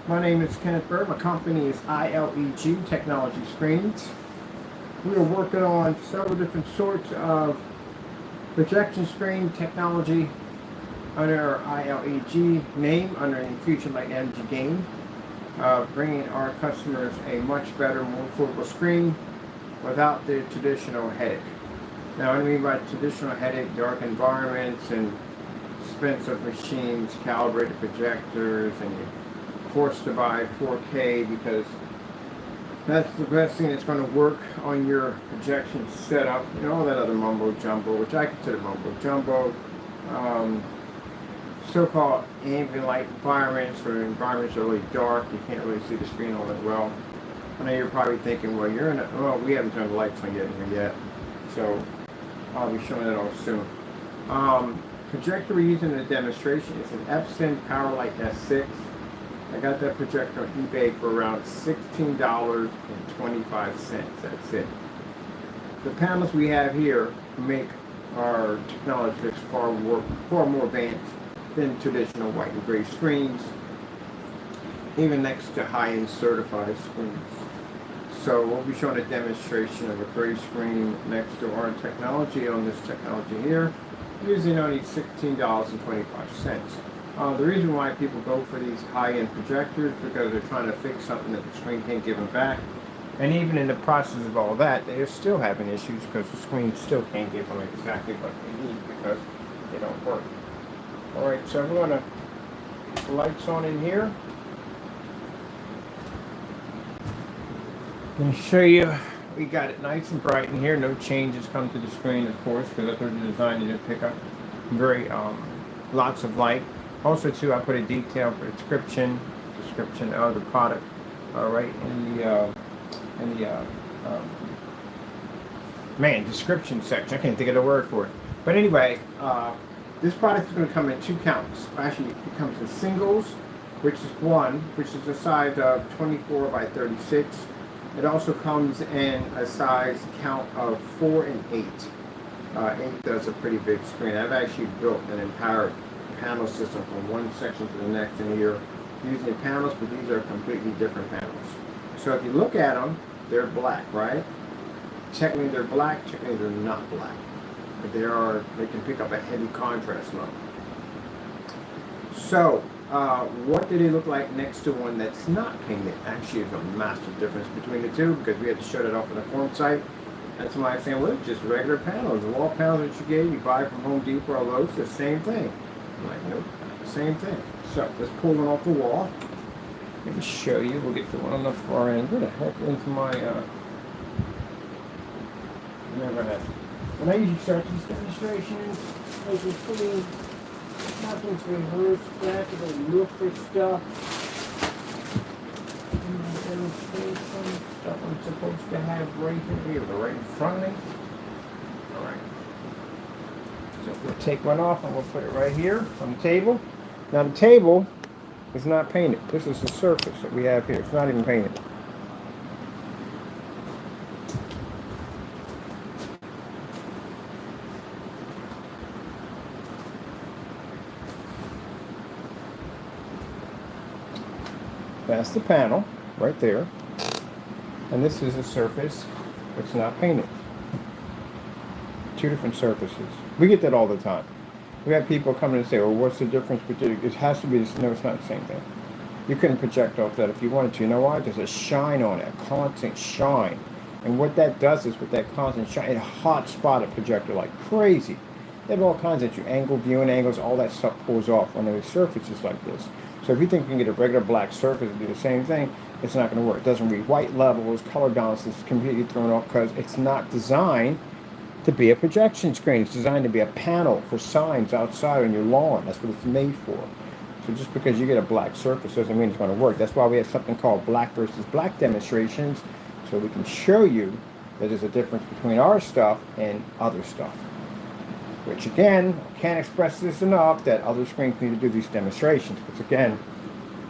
My name is Kenneth Bird. My company is ILEG Technology Screens. We are working on several different sorts of projection screen technology under our ILEG name, under Infusion Light Energy Gain, bringing our customers a much better, more affordable screen without the traditional headache. Now, what I mean by traditional headache, dark environments and expensive machines, calibrated projectors, and you're forced to buy 4K because that's the best thing that's going to work on your projection setup, and all that other mumbo jumbo, which I consider mumbo jumbo. So-called ambient light environments, or environments are really dark, you can't really see the screen all that well. I know you're probably thinking, well, we haven't turned the lights on yet here yet, so I'll be showing that all soon. Projector we're using in the demonstration is an Epson powerlite S6. I got that projector on eBay for around $16.25. That's it. The panels we have here make our technology far more advanced than traditional white and gray screens, even next to high-end certified screens. So we'll be showing a demonstration of a gray screen next to our technology on this technology here, using only $16.25. The reason why people go for these high-end projectors is because they're trying to fix something that the screen can't give them back. And even in the process of all that, they're still having issues because the screen still can't give them exactly what they need because they don't work. Alright, so we're going to put the lights on in here. I'm going to show you, we got it nice and bright in here. No changes come to the screen, of course, because that's what the design to pick up very lots of light. Also, too, I put a detailed description of the product right in the description section. I can't think of the word for it. But anyway, this product is going to come in 2 counts. Actually, it comes in singles, which is one, which is a size of 24 by 36. It also comes in a size count of 4 and 8. 8 does a pretty big screen. I've actually built an entire panel system from one section to the next in here using panels, but these are completely different panels. So if you look at them, they're black, right? Technically they're black, technically they're not black. But they can pick up a heavy contrast level. So what do they look like next to one that's not painted? Actually, there's a massive difference between the two because we had to show that off on the form site. That's why I'm saying, well, it's just regular panels. The wall panels that you buy from Home Depot or Lowe's, the same thing. I'm like, nope, same thing. So let's pull one off the wall. Let me show you. We'll get the one on the far end. Where the heck is my never had. When I usually start these demonstrations, like we're putting nothing's rehearsed, back to go look for stuff. Demonstration stuff I'm supposed to have right here, right in front of me. Alright. So we'll take one off and we'll put it right here on the table. Now the table is not painted. This is the surface that we have here. It's not even painted. That's the panel right there. And this is a surface that's not painted. 2 different surfaces. We get that all the time. We have people come in and say, well, what's the difference between it? Has to be this. No, it's not the same thing. You couldn't project off that if you wanted to. You know why? There's a shine on it, a constant shine. And what that does is with that constant shine, it hot spot a projector like crazy. They have all kinds of viewing angles, all that stuff pulls off on those surfaces like this. So if you think you can get a regular black surface and do the same thing, it's not going to work. It doesn't read white levels, color balance is completely thrown off because it's not designed to be a projection screen. It's designed to be a panel for signs outside on your lawn. That's what it's made for. So just because you get a black surface doesn't mean it's going to work. That's why we have something called black versus black demonstrations, so we can show you that there's a difference between our stuff and other stuff. Which again, I can't express this enough that other screens need to do these demonstrations. Because again,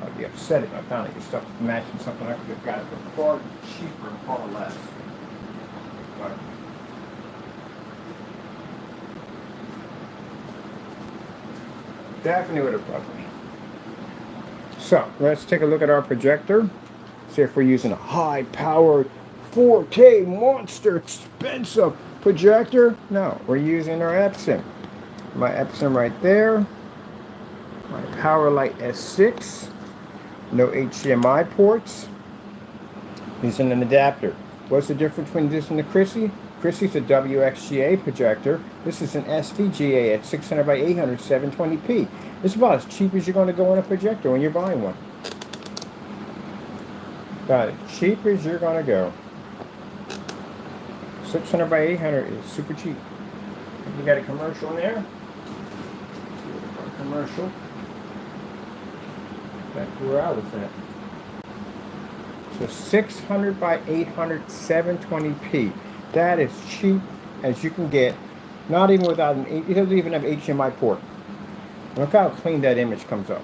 I'd be upset if I found that your stuff matching something I could have got for far cheaper and far less. But definitely would have bugged me. So let's take a look at our projector. See if we're using a high-powered 4K monster expensive projector. No, we're using our epson. My epson right there. My powerlite S6. No HDMI ports. Using an adapter. What's the difference between this and the Christie? Christie's a wxga projector. This is an SVGA at 600 by 800, 720p. It's about as cheap as you're going to go on a projector when you're buying one. About as cheap as you're going to go. 600 by 800 is super cheap. You got a commercial in there. Commercial. That's where I was at. So 600 by 800, 720p. That is cheap as you can get. Not even without an, it doesn't even have HDMI port. Look how clean that image comes up.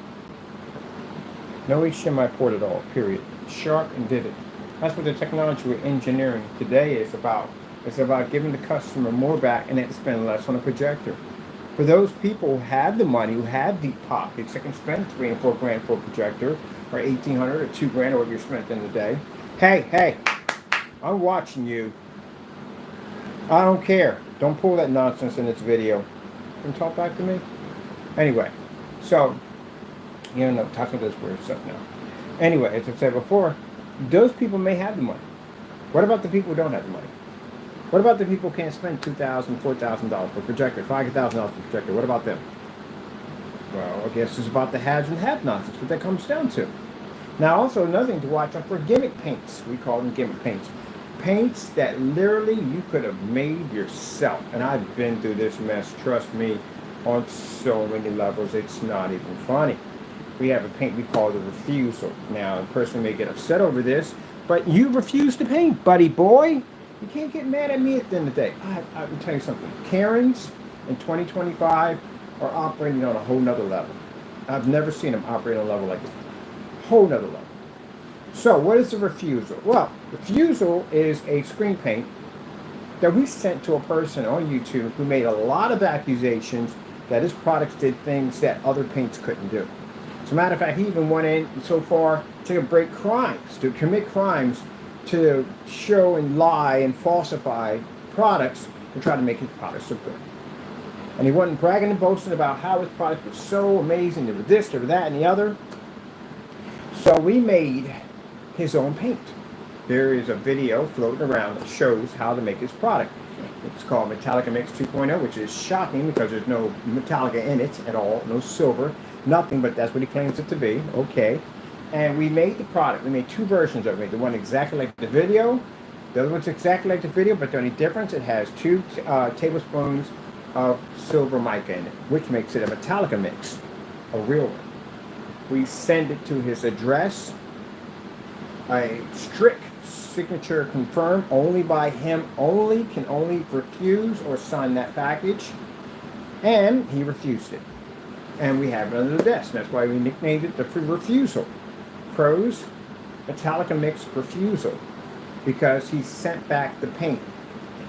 No HDMI port at all, period. Sharp and vivid. That's what the technology we're engineering today is about. It's about giving the customer more back and then spend less on a projector. For those people who have the money, who have deep pockets, that can spend $3 and $4 grand for a projector, or $1,800 or $2 grand, or whatever you spent in the day. Hey, I'm watching you. I don't care. Don't pull that nonsense in this video. Can you talk back to me? Anyway, so, you know, talking about this weird stuff now. Anyway, as I said before, those people may have the money. What about the people who don't have the money? What about the people who can't spend $2,000, $4,000 for a projector, $5,000 for a projector? What about them? Well, I guess it's about the haves and have-nots. That's what that comes down to. Now, also another thing to watch out for gimmick paints. We call them gimmick paints. Paints that literally you could have made yourself. And I've been through this mess, trust me, on so many levels. It's not even funny. We have a paint we call the refusal. Now, a person may get upset over this, but you refuse to paint, buddy boy. You can't get mad at me at the end of the day. I will tell you something. Karens in 2025 are operating on a whole nother level. I've never seen them operate on a level like this. Whole nother level. So what is a refusal? Well, refusal is a screen paint that we sent to a person on YouTube who made a lot of accusations that his products did things that other paints couldn't do. As a matter of fact, he even went in so far to break crimes, to commit crimes, to show and lie and falsify products to try to make his products look good. And he wasn't bragging and boasting about how his product was so amazing, there was this, there was that, and the other. So we made his own paint. There is a video floating around that shows how to make his product. It's called Metallica Mix 2.0, which is shocking because there's no Metallica in it at all, no silver, nothing, but that's what he claims it to be. Okay. And we made the product. We made two versions of it. The one exactly like the video. The other one's exactly like the video, but the only difference, it has 2 tablespoons of silver mica in it, which makes it a Metallica mix, a real one. We send it to his address, a strict signature confirmed only by him, can only refuse or sign that package, and he refused it. And we have it under the desk. That's why we nicknamed it the refusal. Pros, Metallica Mix Refusal, because he sent back the paint.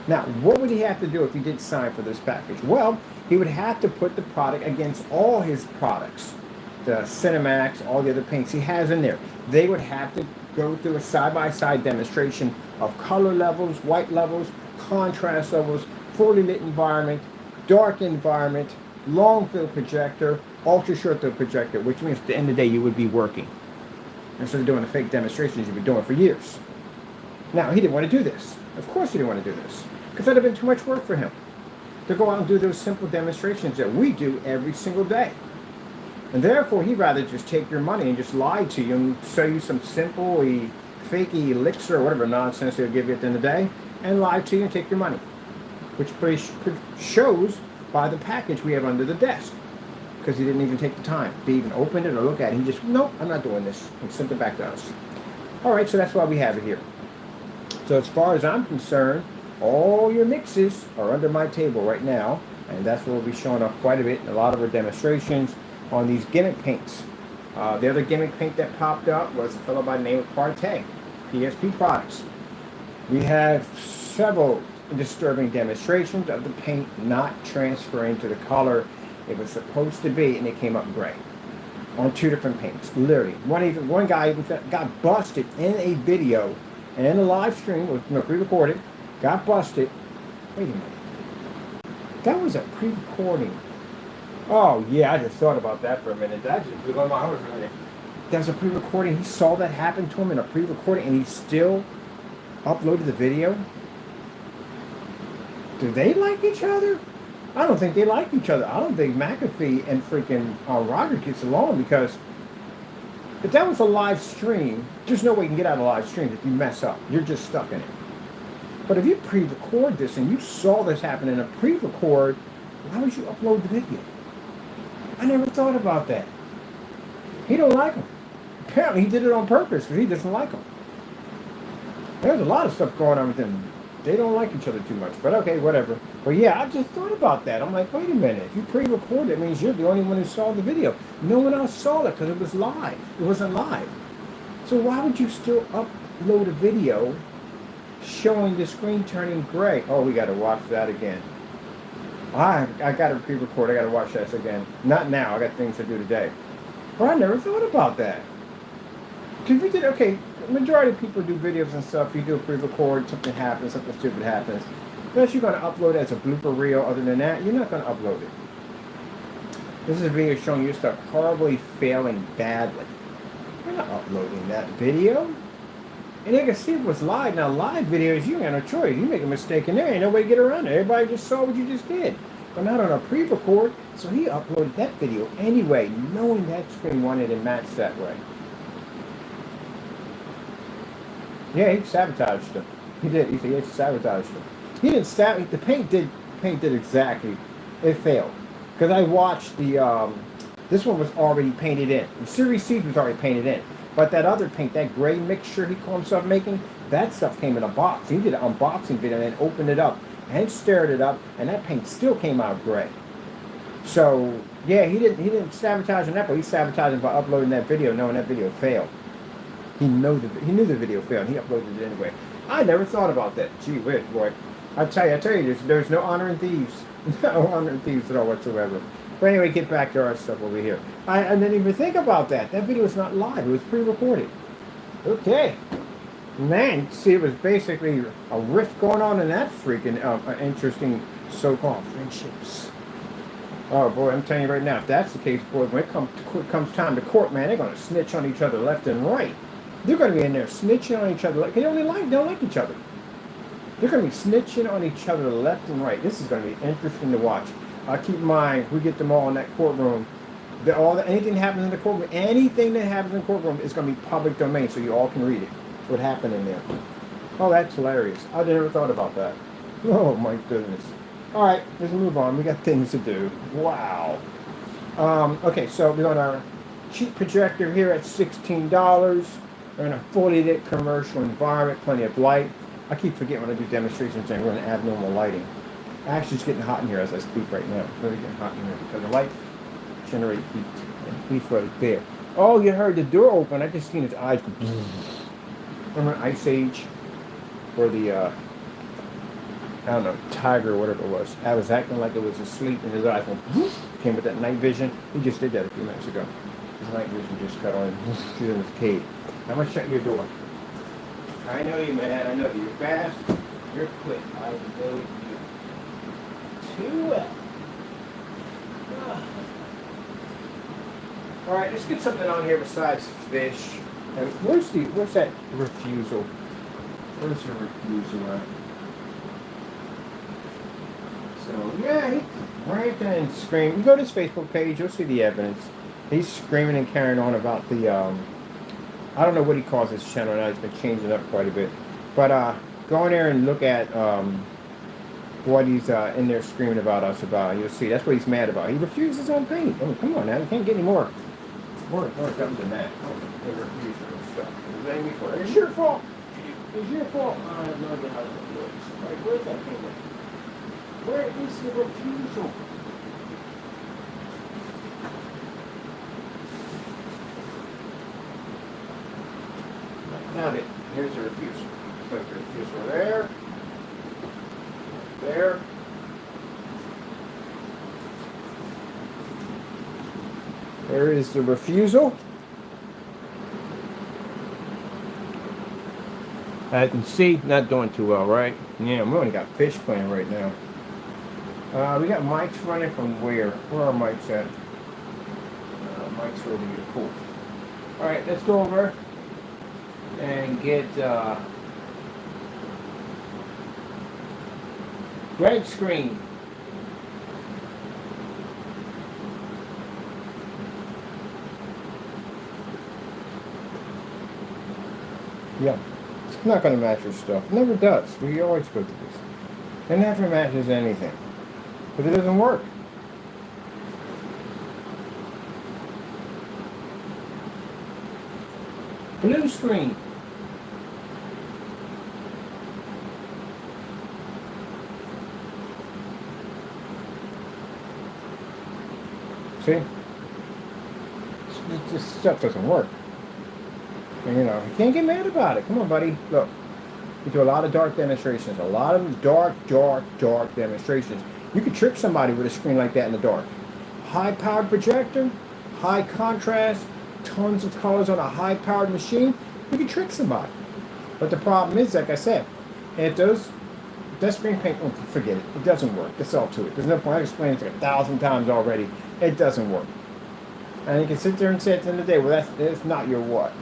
Now, what would he have to do if he did sign for this package? Well, he would have to put the product against all his products, the Cinemax, all the other paints he has in there. They would have to go through a side-by-side demonstration of color levels, white levels, contrast levels, fully lit environment, dark environment, long field projector, ultra short field projector, which means at the end of the day you would be working. Instead of doing the fake demonstrations you've been doing for years. Now, he didn't want to do this. Of course he didn't want to do this. Because that would have been too much work for him. To go out and do those simple demonstrations that we do every single day. And therefore, he'd rather just take your money and just lie to you and sell you some simple, fakey elixir or whatever nonsense they'll give you at the end of the day, and lie to you and take your money. Which shows by the package we have under the desk. Because he didn't even take the time to even open it or look at it. He just, nope, I'm not doing this. And sent it back to us. All right, so that's why we have it here. So as far as I'm concerned, all your mixes are under my table right now. And that's what we'll be showing off quite a bit in a lot of our demonstrations on these gimmick paints. The other gimmick paint that popped up was a fellow by the name of Partey, PSP Products. We have several disturbing demonstrations of the paint not transferring to the color it was supposed to be, and it came up gray. on 2 different paints. Literally, one guy even got busted in a video and in a live stream, was pre-recorded, got busted. Wait a minute, that was a pre-recording. Oh yeah, I just thought about that for a minute. That just blew my mind for a minute. That was a pre-recording. He saw that happen to him in a pre-recording, and he still uploaded the video. Do they like each other? I don't think they like each other. I don't think McAfee and freaking Roger gets along, because if that was a live stream, there's no way you can get out of a live stream if you mess up. You're just stuck in it. But if you pre-record this and you saw this happen in a pre-record, why would you upload the video? I never thought about that. He don't like him. Apparently he did it on purpose because he doesn't like him. There's a lot of stuff going on with them. They don't like each other too much, but okay, whatever. But yeah, I just thought about that. I'm like, wait a minute. If you pre-record it, means you're the only one who saw the video. No one else saw it because it was live. It wasn't live. So why would you still upload a video showing the screen turning gray? Oh, we got to watch that again. I got to pre-record. I got to watch this again. Not now. I got things to do today. But I never thought about that. Because we did, okay, majority of people do videos and stuff. You do a pre-record, something happens, something stupid happens. Unless you're going to upload it as a blooper reel, other than that, you're not going to upload it. This is a video showing you stuff horribly failing badly. You're not uploading that video. And you can see it was live. Now, live videos, you ain't got no choice. You make a mistake in there, ain't no way to get around it. Everybody just saw what you just did. But not on a pre-record, so he uploaded that video anyway, knowing that screen wanted it matched that way. Yeah, he sabotaged him. He did. He sabotaged him. He didn't sabotage. The paint did exactly. It failed. Because I watched the, this one was already painted in. The Series C was already painted in. But that other paint, that gray mixture he called himself making, that stuff came in a box. He did an unboxing video and then opened it up and stirred it up, and that paint still came out gray. So yeah, he didn't sabotage on that, but he sabotaged him by uploading that video, knowing that video failed. He knew the video failed, and he uploaded it anyway. I never thought about that. Gee whiz, boy. I tell you, there's no honor in thieves. No honor in thieves at all whatsoever. But anyway, get back to our stuff over here. I didn't even think about that. That video was not live. It was pre-recorded. Okay. Man, see, it was basically a rift going on in that freaking interesting so-called friendships. Oh, boy, I'm telling you right now, if that's the case, boy, when it comes time to court, man, they're going to snitch on each other left and right. They're going to be in there snitching on each other. They don't like each other. They're going to be snitching on each other left and right. This is going to be interesting to watch. Keep in mind, we get them all in that courtroom. Anything that happens in the courtroom, anything that happens in the courtroom is going to be public domain, so you all can read it. What happened in there. Oh, that's hilarious. I never thought about that. Oh, my goodness. All right, let's move on. We got things to do. Wow. Okay, so we're on our cheap projector here at $16. We're in a fully lit commercial environment, plenty of light. I keep forgetting when I do demonstrations and we're in abnormal lighting. Actually, it's getting hot in here as I speak right now. It's really getting hot in here because the light generates heat. And heat's right there. Oh, you heard the door open. I just seen his eyes go. Remember Ice Age? Or the, I don't know, tiger or whatever it was. I was acting like it was asleep and his eyes went, came with that night vision. He just did that a few minutes ago. His night vision just cut on. She's in his cave. I'm going to shut your door. I know you, man. I know you. You're fast. You're quick. I know you. Too well. All right, let's get something on here besides fish. And where's that refusal? Where's the refusal at? So yeah, he's ranting and screaming. You go to his Facebook page, you'll see the evidence. He's screaming and carrying on about the I don't know what he calls his channel now. He's been changing it up quite a bit. But go in there and look at what he's in there screaming about us about. You'll see that's what he's mad about. He refused his own paint. I mean, come on now, you can't get any more dumb than that. They refuse your stuff. It's your fault. It's your fault. I have no idea how that works. Like, where's that paint? Where is the refusal? Found it. Here's the refusal. Put the refusal there. There. There is the refusal. As you can see, not doing too well, right? Yeah, we only got fish playing right now. We got mics running from where? Where are mics at? Mics over here. Cool. All right, let's go over and get red screen. Yeah, it's not going to match your stuff. It never does. We always go to this. It never matches anything. But it doesn't work. Blue screen. See? This stuff doesn't work. And, you know, you can't get mad about it. Come on, buddy. Look. We do a lot of dark demonstrations. A lot of dark demonstrations. You could trick somebody with a screen like that in the dark. High-powered projector, high contrast, tons of colors on a high-powered machine. You can trick somebody. But the problem is, like I said, it does. That screen paint, forget it. It doesn't work. That's all to it. There's no point. I've explained it like 1,000 times already. It doesn't work. And you can sit there and say at the end of the day, well, that's not your what.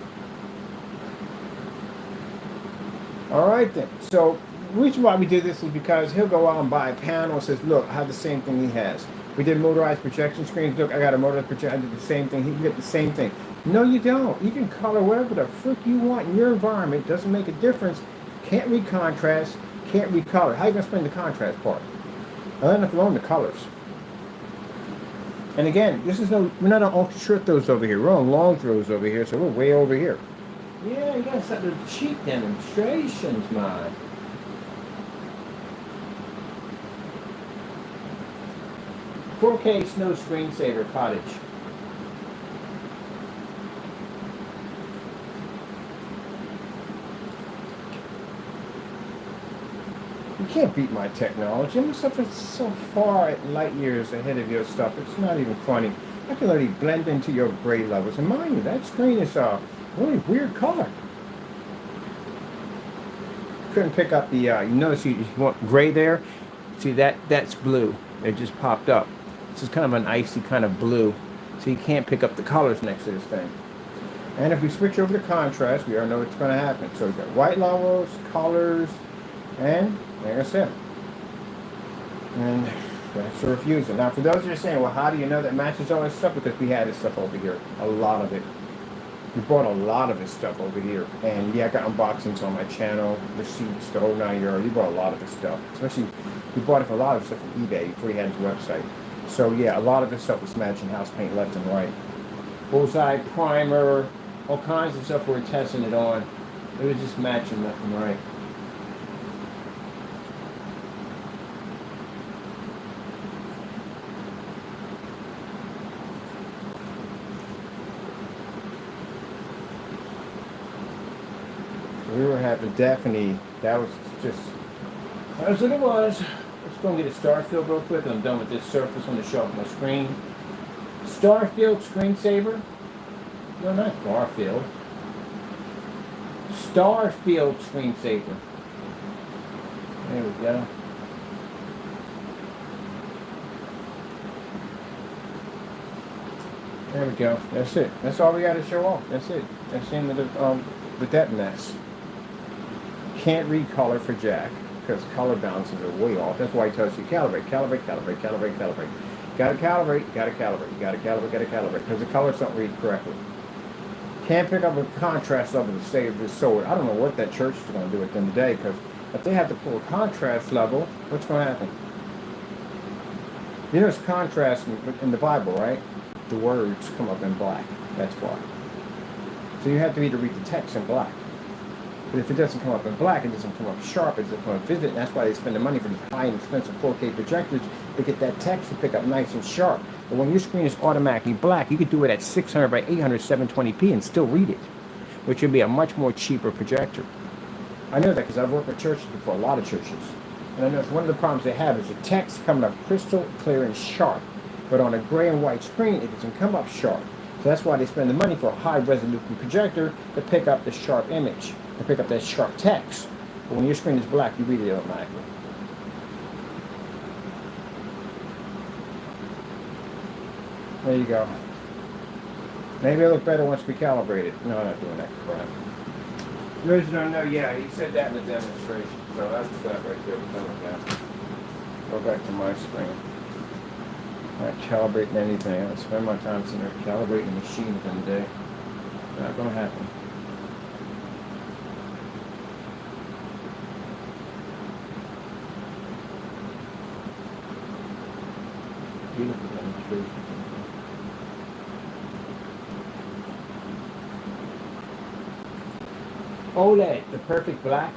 All right then. So the reason why we did this is because he'll go out and buy a panel and says, look, I have the same thing he has. We did motorized projection screens. Look, I got a motorized projection. I did the same thing. He can get the same thing. No, you don't. You can color whatever the frick you want in your environment. Doesn't make a difference. Can't read contrast. Can't read color. How are you going to explain the contrast part? Let alone the colors. And again, this is we're not on ultra short throws over here. We're on long throws over here, so we're way over here. Yeah, you got some cheap demonstrations, man. "4K Snow Screensaver Cottage." You can't beat my technology. I'm so far at light years ahead of your stuff. It's not even funny. I can literally blend into your gray levels. And mind you, that screen is really weird color. Couldn't pick up the, you notice you want gray there? See, that's blue. It just popped up. This is kind of an icy kind of blue. So you can't pick up the colors next to this thing. And if we switch over to contrast, we already know what's going to happen. So we've got white levels, colors, and like I said. And that's the refusal. Now, for those that are saying, well, how do you know that matches all this stuff? Because we had this stuff over here. A lot of it. We bought a lot of this stuff over here. And yeah, I got unboxings on my channel, receipts, the whole 9 yards. We bought a lot of this stuff. Especially, we bought it for a lot of stuff from eBay before he had his website. So yeah, a lot of this stuff was matching house paint left and right. Bullseye, primer, all kinds of stuff we were testing it on. It was just matching left and right. We were having Daphne. That was what it was. Let's go and get a Starfield real quick. I'm done with this surface on the show off my screen. Starfield screensaver. No, not Garfield. Starfield screensaver. There we go. There we go. That's it. That's all we got to show off. That's it. That's the end of the with that mess. Can't read color for Jack because color balances are way off. That's why he tells you calibrate. Gotta calibrate, gotta calibrate, because the colors don't read correctly. Can't pick up a contrast level to save this sword. I don't know what that church is going to do at the end of the day, because if they have to pull a contrast level, what's going to happen? You know, there's contrast in the Bible, right? The words come up in black. That's why. So you have to either read the text in black. But if it doesn't come up in black, it doesn't come up sharp, it doesn't come up vivid, and that's why they spend the money for these high and expensive 4K projectors to get that text to pick up nice and sharp. But when your screen is automatically black, you could do it at 600 by 800 720p and still read it, which would be a much more cheaper projector. I know that because I've worked with churches before, a lot of churches. And I know one of the problems they have is the text coming up crystal clear and sharp. But on a gray and white screen, it doesn't come up sharp. So that's why they spend the money for a high resolution projector to pick up the sharp image, to pick up that sharp text. But when your screen is black, you read it automatically. There you go. Maybe it'll look better once we calibrate it. No, I'm not doing that crap. For those who don't know, yeah, he said that in the demonstration. So that's that right there. Go back to my screen. Not calibrating anything. I don't spend my time sitting there calibrating the machine within the day. Not going to happen. Beautiful demonstration. OLED, the perfect black.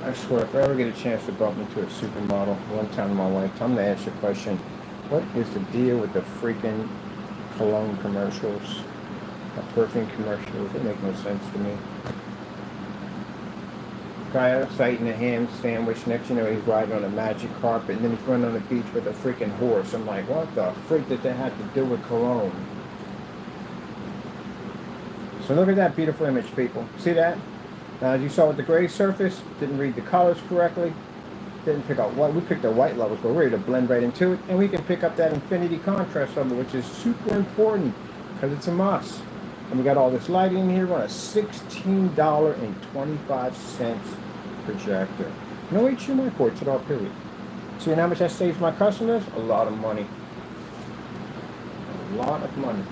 I swear, if I ever get a chance to bump into a supermodel one time in my life, I'm going to ask you a question. What is the deal with the freaking cologne commercials? The perfume commercials? They make no sense to me. Guy outside eating a ham sandwich. Next you know he's riding on a magic carpet, and then he's running on the beach with a freaking horse. I'm like, what the freak did that have to do with cologne? So look at that beautiful image, people. See that? Now, as you saw with the gray surface, didn't read the colors correctly. Didn't pick up white. We picked the white levels, but we're ready to blend right into it, and we can pick up that infinity contrast level, which is super important because it's a must. And we got all this lighting in here on a $16.25 projector. No HDMI ports at all, period. See how much that saves my customers? A lot of money. A lot of money.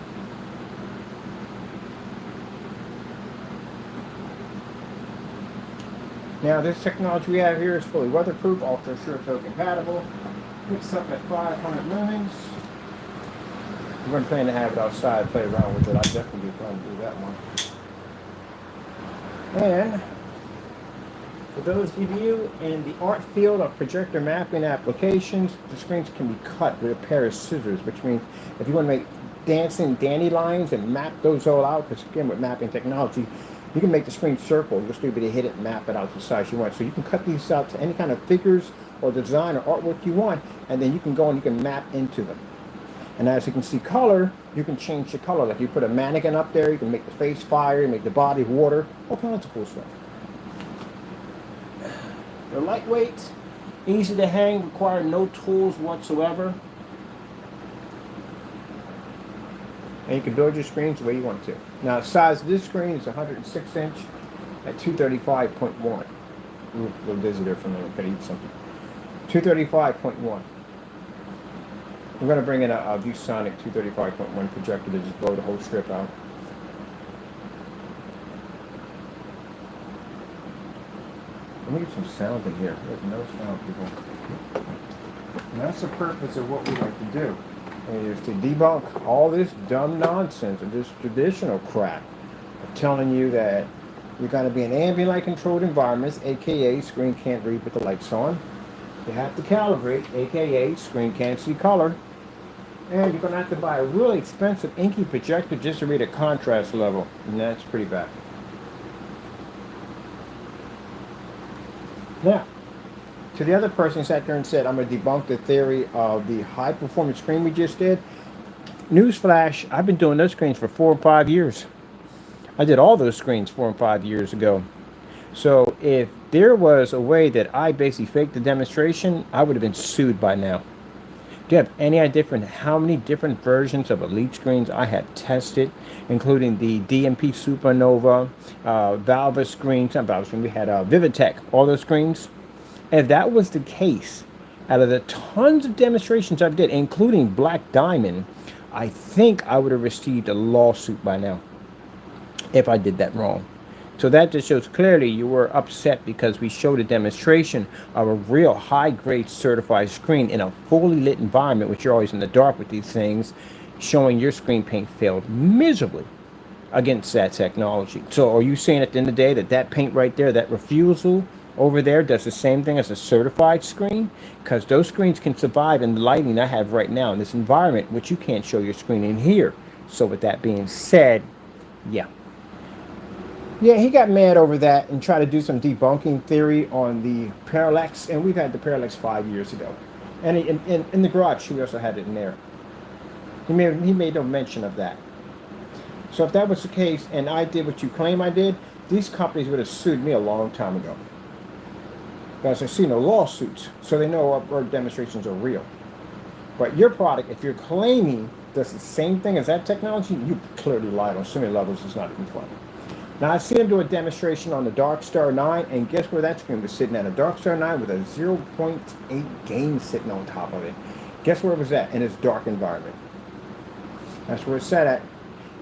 Now this technology we have here is fully weatherproof, ultra sure toe compatible. Picks up at 500 lumens. We're going to plan to have it outside, play around with it. I definitely plan to do that one. And for those of you in the art field of projector mapping applications, the screens can be cut with a pair of scissors, which means if you want to make dancing dandelions and map those all out, because again with mapping technology, you can make the screen circle. You'll still be able to hit it and map it out to the size you want. So you can cut these out to any kind of figures or design or artwork you want, and then you can go and you can map into them. And as you can see color, you can change the color. Like you put a mannequin up there, you can make the face fire, you make the body water, all kinds of cool stuff. They're lightweight, easy to hang, require no tools whatsoever. And you can build your screens the way you want to. Now, the size of this screen is 106 inch at 235.1. Ooh, a little dizzy there for a minute. Gotta eat something. 235.1. I'm going to bring in a ViewSonic 235.1 projector to just blow the whole strip out. Let me get some sound in here. There's no sound, people. And that's the purpose of what we like to do. Is to debunk all this dumb nonsense and this traditional crap of telling you that you're going to be in ambient light controlled environments, aka screen can't read with the lights on. You have to calibrate, aka screen can't see color. And you're going to have to buy a really expensive inky projector just to read a contrast level. And that's pretty bad. Now, to the other person who sat there and said, I'm going to debunk the theory of the high performance screen we just did. Newsflash, I've been doing those screens for 4 or 5 years. I did all those screens 4 and 5 years ago. So if there was a way that I basically faked the demonstration, I would have been sued by now. Do you have any idea how many different versions of Elite screens I have tested, including the DMP Supernova, Valva screens, not Valva screen, we had Vivatech, all those screens. If that was the case, out of the tons of demonstrations I did, including Black Diamond, I think I would have received a lawsuit by now if I did that wrong. So that just shows clearly you were upset because we showed a demonstration of a real high-grade certified screen in a fully lit environment, which you're always in the dark with these things, showing your screen paint failed miserably against that technology. So are you saying at the end of the day that that paint right there, that refusal, over there does the same thing as a certified screen, because those screens can survive in the lighting I have right now in this environment, which you can't show your screen in here. So with that being said, yeah. Yeah, he got mad over that and tried to do some debunking theory on the parallax, and we've had the parallax 5 years ago. And in the garage, we also had it in there. He made no mention of that. So if that was the case, and I did what you claim I did, these companies would have sued me a long time ago. Because I see no lawsuits, so they know our demonstrations are real. But your product, if you're claiming does the same thing as that technology, you clearly lied on so many levels, it's not even funny. Now, I see him do a demonstration on the Dark Star 9, and guess where that screen was sitting at? A Dark Star 9 with a 0.8 gain sitting on top of it. Guess where it was at? In his dark environment. That's where it's set at.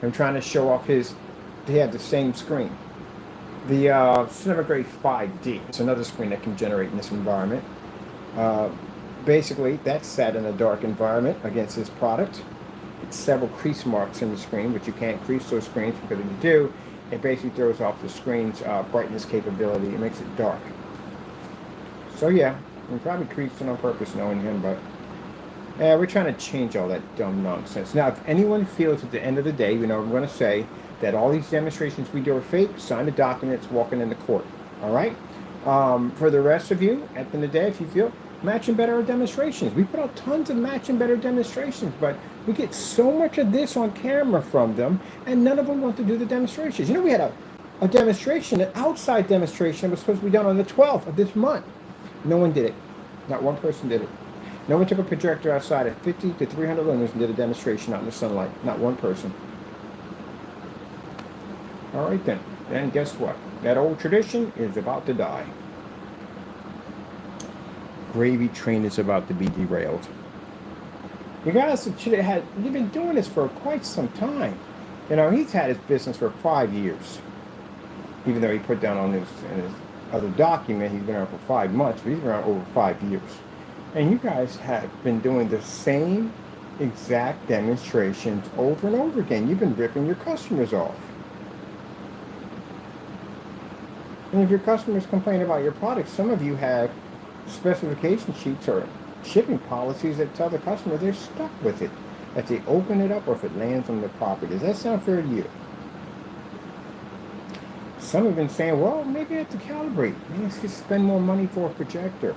I'm trying to show off they have the same screen. The Cinema Grade 5D. It's another screen that can generate in this environment. Basically, that's set in a dark environment against this product. It's several crease marks in the screen, but you can't crease those screens because if you do, it basically throws off the screen's brightness capability. It makes it dark. So yeah, we probably creased it on purpose knowing him, but yeah, we're trying to change all that dumb nonsense. Now, if anyone feels at the end of the day, I'm going to say that all these demonstrations we do are fake, sign the documents, walking into court. All right? For the rest of you, at the end of the day, if you feel, match and better demonstrations. We put out tons of match and better demonstrations, but we get so much of this on camera from them, and none of them want to do the demonstrations. We had a demonstration, an outside demonstration that was supposed to be done on the 12th of this month. No one did it. Not one person did it. No one took a projector outside at 50 to 300 lumens and did a demonstration out in the sunlight. Not one person. All right then. Then guess what? That old tradition is about to die. Gravy train is about to be derailed. You guys you've been doing this for quite some time. He's had his business for 5 years. Even though he put down in his other document, he's been around for 5 months, but he's been around over 5 years. And you guys have been doing the same exact demonstrations over and over again. You've been ripping your customers off. And if your customers complain about your product, some of you have specification sheets or shipping policies that tell the customer they're stuck with it. If they open it up or if it lands on the property. Does that sound fair to you? Some have been saying, well, maybe I have to calibrate. Maybe I should spend more money for a projector.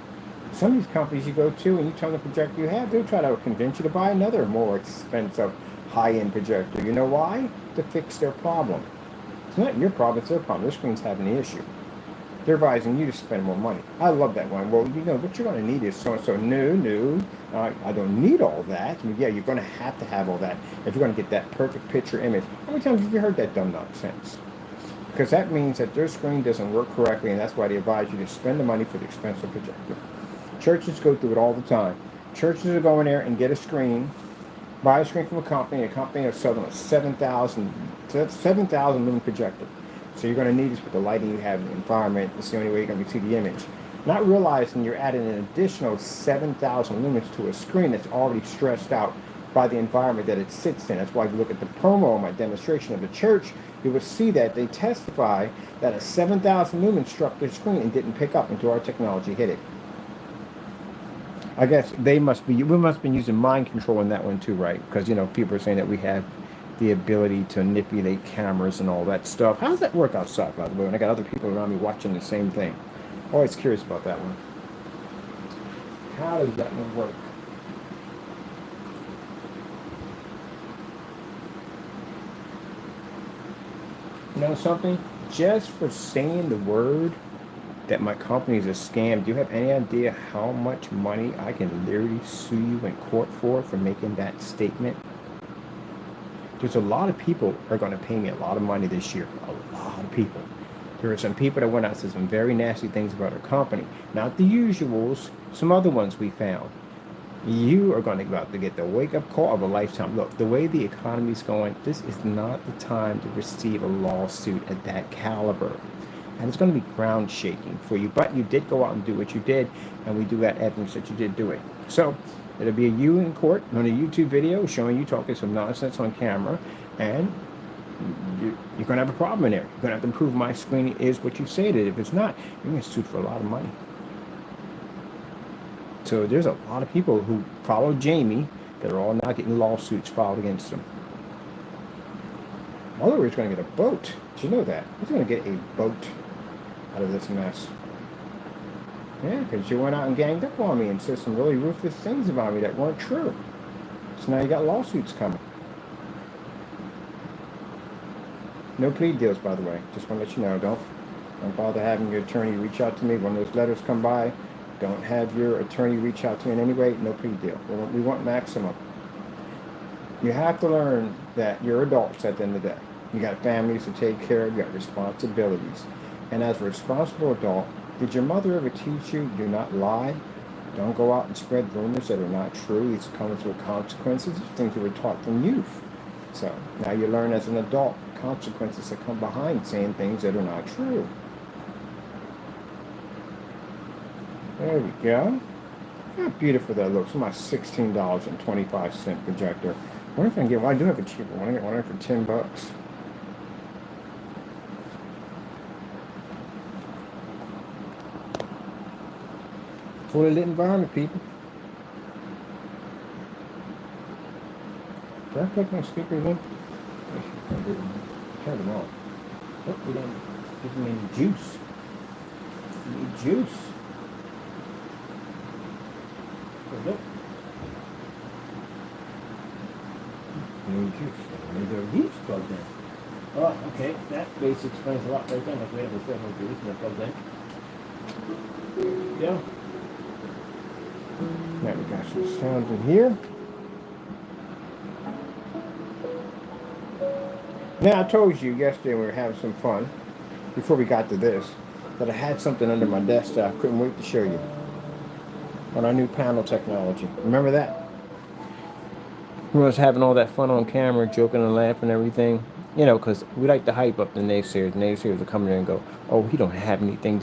Some of these companies you go to and you tell them the projector you have, they'll try to convince you to buy another more expensive high-end projector. You know why? To fix their problem. It's not your problem, it's their problem. Their screen's having the issue. They're advising you to spend more money. I love that one. Well, what you're going to need is so-and-so. No, I don't need all that. Yeah, you're going to have all that if you're going to get that perfect picture image. How many times have you heard that dumb nonsense? Because that means that their screen doesn't work correctly, and that's why they advise you to spend the money for the expensive projector. Churches go through it all the time. Churches will go in there and get a screen, buy a screen from a company will sell them a 7,000 lumen projector. So you're going to need this with the lighting you have in the environment. It's the only way you're going to see the image. Not realizing you're adding an additional 7,000 lumens to a screen that's already stressed out by the environment that it sits in. That's why if you look at the promo on my demonstration of the church, you will see that they testify that a 7,000 lumens struck their screen and didn't pick up until our technology hit it. I guess we must be using mind control in that one too, right? Because, people are saying that we have the ability to manipulate cameras and all that stuff. How does that work outside, by the way, when I got other people around me watching the same thing? Always curious about that one. How does that one work? You know something? Just for saying the word that my company is a scam, do you have any idea how much money I can literally sue you in court for making that statement? There's a lot of people are going to pay me a lot of money this year. A lot of people. There are some people that went out and said some very nasty things about our company. Not the usuals, some other ones we found. You are going to about to get the wake-up call of a lifetime. Look, the way the economy's going, this is not the time to receive a lawsuit at that caliber. And it's going to be ground shaking for you. But you did go out and do what you did, and we do have evidence that you did do it. So it'll be you in court on a YouTube video showing you talking some nonsense on camera, and you're going to have a problem in there. You're going to have to prove my screen is what you say it is. If it's not, you're going to sue for a lot of money. So there's a lot of people who follow Jamie that are all now getting lawsuits filed against them. Oliver's going to get a boat. Did you know that? He's going to get a boat out of this mess. Yeah, because you went out and ganged up on me and said some really ruthless things about me that weren't true. So now you got lawsuits coming. No plea deals, by the way. Just want to let you know. Don't bother having your attorney reach out to me when those letters come by. Don't have your attorney reach out to me in any way. No plea deal. We want maximum. You have to learn that you're adults at the end of the day. You got families to take care of. You got responsibilities. And as a responsible adult, did your mother ever teach you, do not lie? Don't go out and spread rumors that are not true. These come with consequences. Things you were taught from youth. So now you learn as an adult consequences that come behind saying things that are not true. There we go. How beautiful that looks. It's my $16.25 projector. I wonder if I can get one. I do have a cheaper one. I get one for $10. Fully lit environment, people. Did I plug my speakers in? Turn them on. Oh, we didn't give them any juice. We need juice. Nope. We need juice. We need their juice plugged in. Oh, okay. That base explains a lot right there. Like we have a several juice and they're plugged in. Yeah. Now we got some sound in here. Now I told you yesterday we were having some fun, before we got to this, that I had something under my desk that I couldn't wait to show you. On our new panel technology. Remember that? We was having all that fun on camera, joking and laughing and everything. You know, because we like to hype up the naysayers. Naysayers will come in and go, oh, we don't have anything.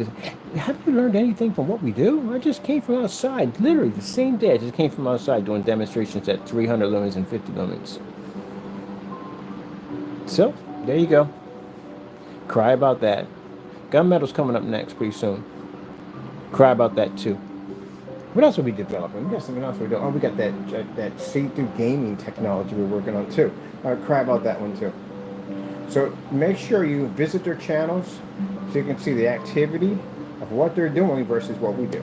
Have you learned anything from what we do? I just came from outside. Literally, the same day, I just came from outside doing demonstrations at 300 lumens and 50 lumens. So, there you go. Cry about that. Gunmetal's coming up next pretty soon. Cry about that too. What else are we developing? We got something else we're doing. Oh, we got that see-through gaming technology we're working on too. All right, cry about that one too. So make sure you visit their channels so you can see the activity of what they're doing versus what we do.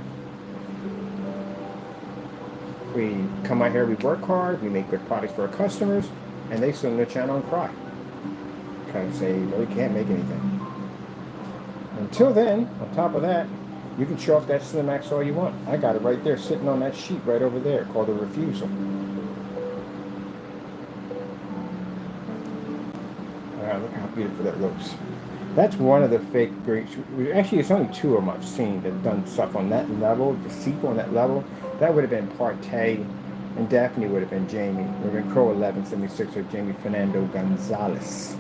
We come out here, we work hard, we make good products for our customers, and they sit on their channel and cry. Because they really can't make anything. Until then, on top of that, you can show off that Cinemax all you want. I got it right there, sitting on that sheet right over there, called a refusal. Alright, look how beautiful that looks. That's one of the fake breaks. Actually, it's only two of them I've seen that done stuff on that level, the sequel on that level. That would have been Partey, and definitely would have been Jamie. It would have been Crow 1176 or Jamie Fernando Gonzalez.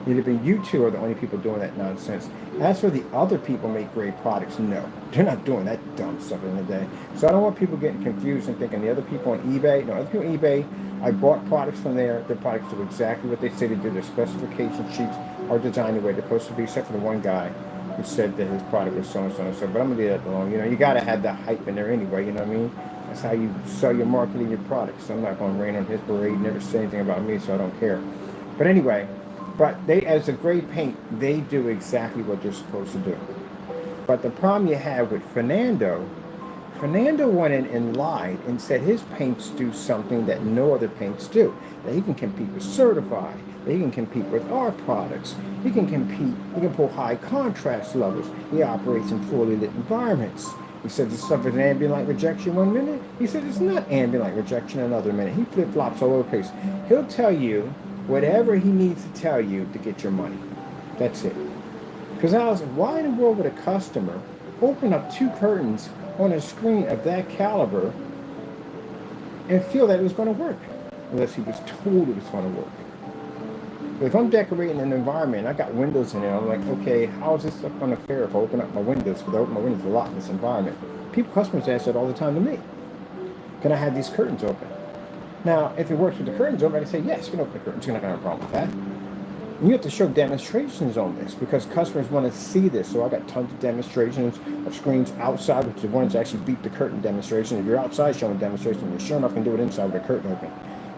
It'd have been you two are the only people doing that nonsense. As for the other people make great products, no. They're not doing that dumb stuff in the day. So I don't want people getting confused and thinking the other people on eBay, no, other people on eBay, I bought products from there. Their products do exactly what they say they do. Their specification sheets are designed the way they're supposed to be, except for the one guy who said that his product was so and so and so. But I'm going to leave that alone. You know, you got to have that hype in there anyway, you know what I mean? That's how you sell your marketing, your products. So I'm not going to rain on his parade, never say anything about me, so I don't care. But anyway, but they, as a gray paint, they do exactly what they're supposed to do. But the problem you have with Fernando went in and lied and said his paints do something that no other paints do. That he can compete with Certified, that he can compete with our products. He can compete, he can pull high contrast levels. He operates in fully lit environments. He said this stuff is ambient light rejection 1 minute. He said it's not ambient light rejection another minute. He flip-flops all over the place. He'll tell you whatever he needs to tell you to get your money. That's it. Because I was like, why in the world would a customer open up 2 curtains on a screen of that caliber and feel that it was going to work? Unless he was told it was going to work. But if I'm decorating an environment, I got windows in there, I'm like, okay, how is this stuff going to fare if I open up my windows? Because I open my windows a lot in this environment. Customers ask that all the time to me. Can I have these curtains open? Now, if it works with the curtains open, I can say, yes, you can open the curtains. You're not going to have a problem with that. And you have to show demonstrations on this because customers want to see this. So I got tons of demonstrations of screens outside, which the ones actually beat the curtain demonstration. If you're outside showing demonstrations, you sure enough can do it inside with a curtain open.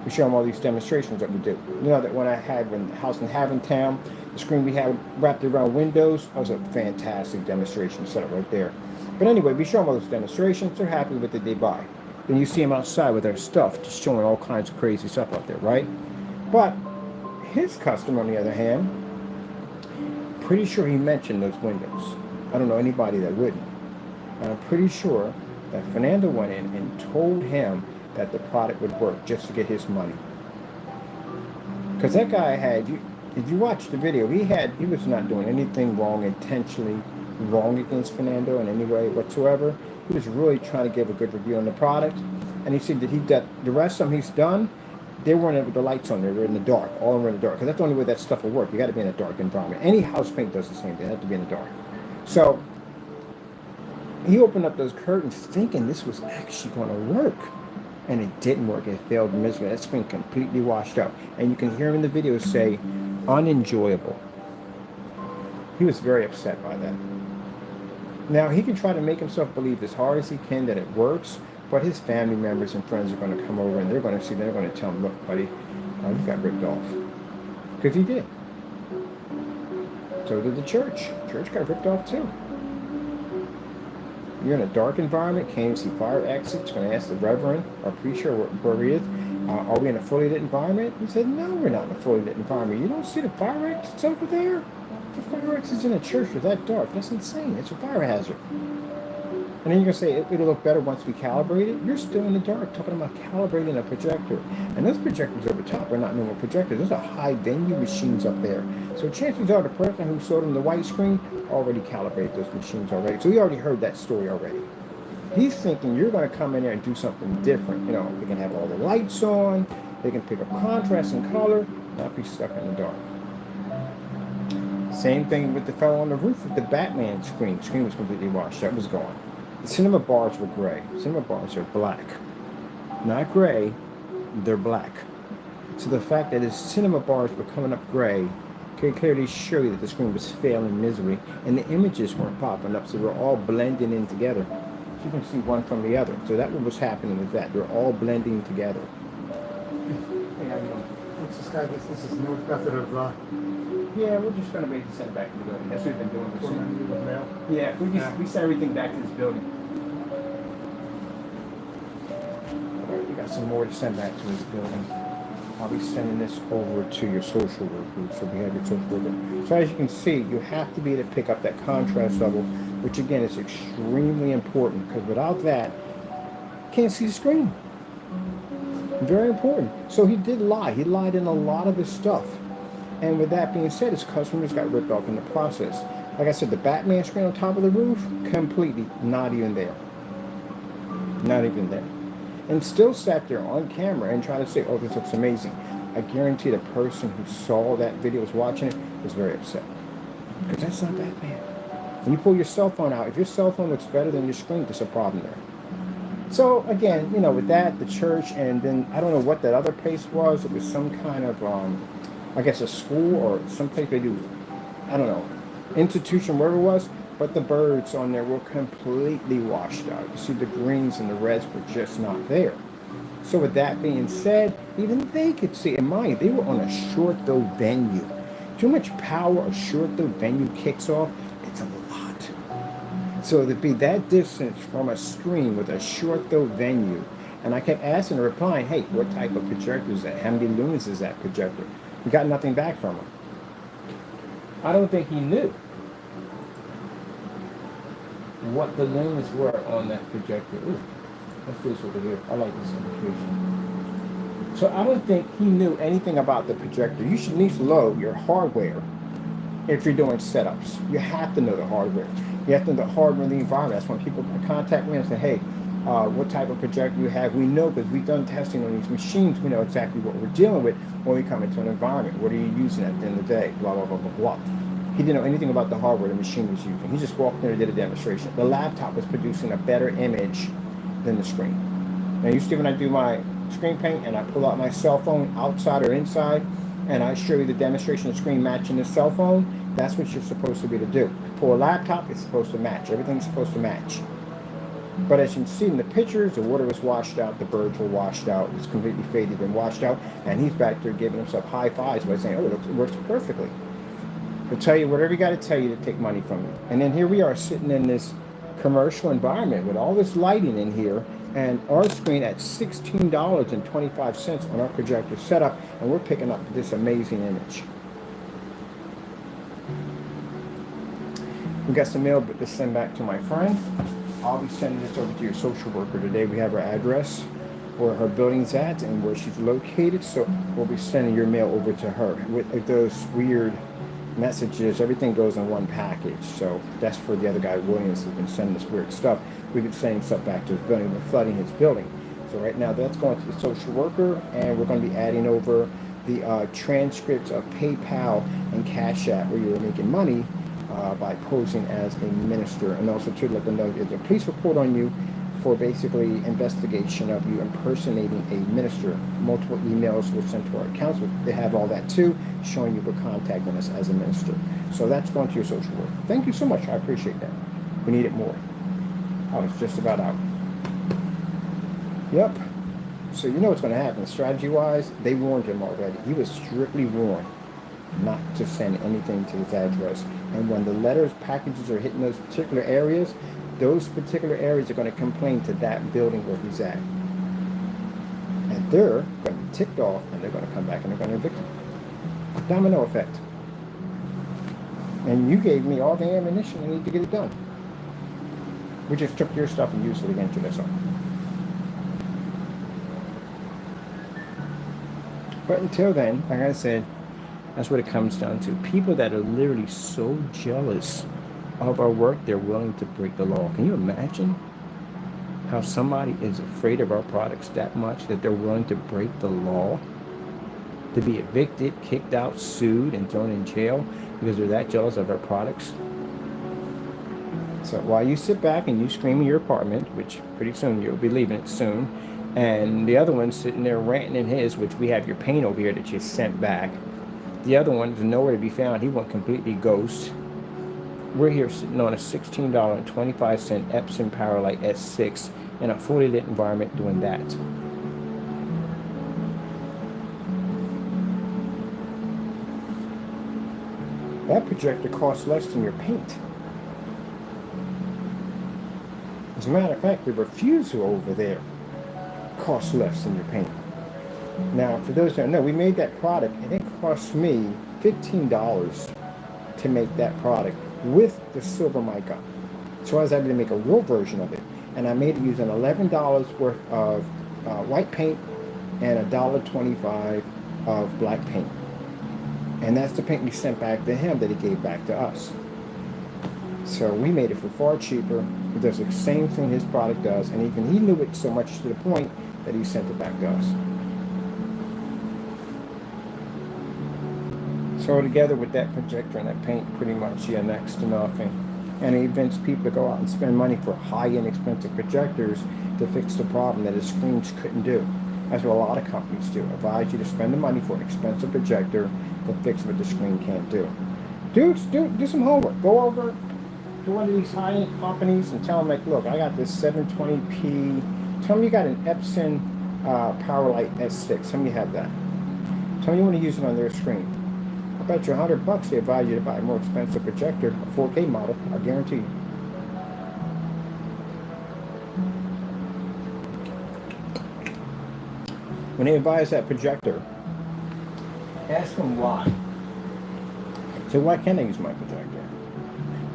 We show them all these demonstrations that we do. You know that when I had when the house in Haventown, the screen we had wrapped around windows, that was a fantastic demonstration setup right there. But anyway, we show them all those demonstrations. They're happy with it, they buy. Then you see them outside with their stuff, just showing all kinds of crazy stuff out there, right? But his customer, on the other hand, pretty sure he mentioned those windows. I don't know anybody that wouldn't. And I'm pretty sure that Fernando went in and told him that the product would work just to get his money. Because that guy had, if you watch the video, he was not doing anything wrong, intentionally wrong against Fernando in any way whatsoever. He was really trying to give a good review on the product. And he said that the rest of them he's done, they weren't with the lights on. They were in the dark. All of them were in the dark. Because that's the only way that stuff will work. You got to be in a dark environment. Any house paint does the same thing. They have to be in the dark. So he opened up those curtains thinking this was actually going to work. And it didn't work. It failed miserably. That screen completely washed out. And you can hear him in the video say, unenjoyable. He was very upset by that. Now, he can try to make himself believe as hard as he can that it works. But his family members and friends are going to come over and they're going to tell him, look, buddy, you got ripped off. Because he did. So did the church. Church got ripped off too. You're in a dark environment, can't see fire exits, going to ask the reverend or preacher where he is, are we in a fully lit environment? He said, no, we're not in a fully lit environment. You don't see the fire exits over there? The fire exits in a church are that dark. That's insane. It's a fire hazard. And then you're going to say, it'll look better once we calibrate it. You're still in the dark talking about calibrating a projector. And those projectors over top are not normal projectors. Those are high venue machines up there. So chances are the person who sold him the white screen already calibrated those machines already. So he already heard that story already. He's thinking you're going to come in there and do something different. You know, they can have all the lights on. They can pick up contrast and color, not be stuck in the dark. Same thing with the fellow on the roof with the Batman screen. The screen was completely washed. That was gone. The cinema bars were gray. Cinema bars are black. Not gray, they're black. So the fact that his cinema bars were coming up gray can clearly show you that the screen was failing miserably and the images weren't popping up, so they're all blending in together. You can see one from the other. So that's what was happening with that. They're all blending together. Hey, how you doing? What's this guy? This is no method of Yeah, we're just going to make it send back to the building. That's what we've been doing. with mail. Yeah, we send everything back to this building. We got some more to send back to this building. I'll be sending this over to your social work group, so we have your social work group. So as you can see, you have to be able to pick up that contrast level, which again is extremely important, because without that, you can't see the screen. Very important. So he did lie. He lied in a lot of his stuff. And with that being said, his customers got ripped off in the process. Like I said, the Batman screen on top of the roof, completely not even there. Not even there. And still sat there on camera and tried to say, oh, this looks amazing. I guarantee the person who saw that video, was watching it, was very upset. Because that's not Batman. When you pull your cell phone out, if your cell phone looks better than your screen, there's a problem there. So again, you know, with that, the church, and then I don't know what that other place was. It was some kind of, I guess a school or some place they do, I don't know, institution, wherever it was. But the birds on there were completely washed out. You see the greens and the reds were just not there. So with that being said, even they could see, in mind, they were on a short though venue. Too much power a short though venue kicks off, it's a lot. So to be that distance from a screen with a short though venue, and I kept asking and replying, hey, what type of projector is that? How many lumens is that projector? We got nothing back from him. I don't think he knew what the lumens were on that projector. Ooh, let's do this over here. I like this indication. So I don't think he knew anything about the projector. You should at least know your hardware if you're doing setups. You have to know the hardware. You have to know the hardware in the environment. That's when people contact me and say, hey, what type of projector you have. We know because we've done testing on these machines. We know exactly what we're dealing with when we come into an environment. What are you using at the end of the day? Blah, blah, blah, blah, blah. He didn't know anything about the hardware the machine was using. He just walked in and did a demonstration. The laptop was producing a better image than the screen. Now, usually when I do my screen paint and I pull out my cell phone outside or inside, and I show you the demonstration screen matching the cell phone, that's what you're supposed to be to do. For a laptop, it's supposed to match. Everything's supposed to match. But as you can see in the pictures, the water was washed out, the birds were washed out, it was completely faded and washed out, and he's back there giving himself high fives by saying, oh, it works perfectly. They'll tell you whatever you got to tell you to take money from you. And then here we are sitting in this commercial environment with all this lighting in here, and our screen at $16.25 on our projector setup, and we're picking up this amazing image. We got some mail to send back to my friend. I'll be sending this over to your social worker today. We have her address, where her building's at, and where she's located, so we'll be sending your mail over to her. With those weird messages, everything goes in one package, so that's for the other guy, Williams, who's been sending this weird stuff. We've been sending stuff back to his building. We're flooding his building. So right now that's going to the social worker, and we're going to be adding over the transcripts of PayPal and Cash App where you were making money by posing as a minister, and also to let them know there's a police report on you for basically investigation of you impersonating a minister. Multiple emails were sent to our accounts. They have all that too, showing you were contacting us as a minister. So that's going to your social work. Thank you so much. I appreciate that. We need it more. I was just about out. Yep. So you know what's going to happen. Strategy-wise, they warned him already. He was strictly warned not to send anything to his address. And when the letters, packages are hitting those particular areas are going to complain to that building where he's at. And they're going to be ticked off, and they're going to come back and they're going to evict him. Domino effect. And you gave me all the ammunition I need to get it done. We just took your stuff and used it against you, that's all. But until then, like I said, that's what it comes down to. People that are literally so jealous of our work, they're willing to break the law. Can you imagine how somebody is afraid of our products that much that they're willing to break the law? To be evicted, kicked out, sued, and thrown in jail because they're that jealous of our products? So while you sit back and you scream in your apartment, which pretty soon you'll be leaving it soon, and the other one's sitting there ranting in his, which we have your paint over here that you sent back. The other one is nowhere to be found. He went completely ghost. We're here sitting on a $16.25 Epson Powerlite S6 in a fully lit environment doing that. That projector costs less than your paint. As a matter of fact, the refusal over there costs less than your paint. Now, for those that don't know, we made that product, and it cost me $15 to make that product with the silver mica. So I was able to make a real version of it, and I made it using $11 worth of white paint and $1.25 of black paint. And that's the paint we sent back to him that he gave back to us. So we made it for far cheaper. It does the same thing his product does, and even he knew it so much to the point that he sent it back to us. So together with that projector and that paint, pretty much, yeah, next to nothing. And it events people to go out and spend money for high-end expensive projectors to fix the problem that his screens couldn't do. That's what a lot of companies do. Advise you to spend the money for an expensive projector to fix what the screen can't do. Do some homework. Go over to one of these high-end companies and tell them, like, look, I got this 720p. Tell them you got an Epson Powerlite S6. Tell them you have that. Tell them you want to use it on their screen. I bet you $100 they advise you to buy a more expensive projector, a 4K model, I guarantee you. When they advise that projector, ask them why. So why can't I use my projector?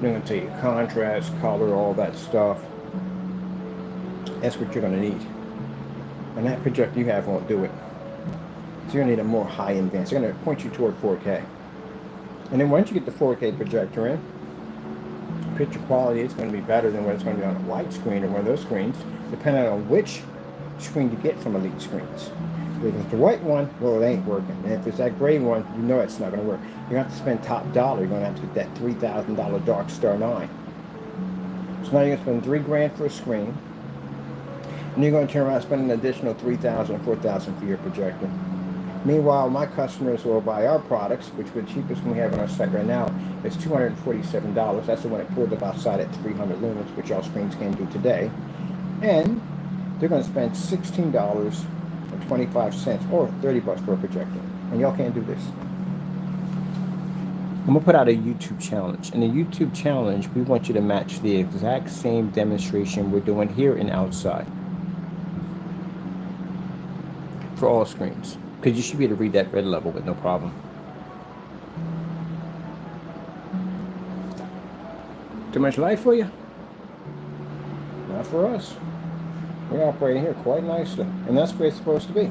They're going to tell you contrast, color, all that stuff. That's what you're going to need. And that projector you have won't do it. So you're going to need a more high-end advanced. They're going to point you toward 4K. And then once you get the 4K projector in, picture quality is going to be better than what it's going to be on a white screen or one of those screens, depending on which screen you get from Elite Screens. If it's the white one, well, it ain't working. And if it's that gray one, you know it's not going to work. You're going to have to spend top dollar. You're going to have to get that $3,000 Dark Star 9. So now you're going to spend $3,000 for a screen, and you're going to turn around and spend an additional $3,000 or $4,000 for your projector. Meanwhile, my customers will buy our products, which the cheapest one we have on our site right now is $247. That's the one that pulled up outside at 300 lumens, which y'all screens can do today. And they're going to spend $16.25 or $30 for a projector. And y'all can't do this. I'm going to put out a YouTube challenge. In the YouTube challenge, we want you to match the exact same demonstration we're doing here and outside. For all screens. Because you should be able to read that red level with no problem. Too much light for you? Not for us. We're operating here quite nicely. And that's where it's supposed to be.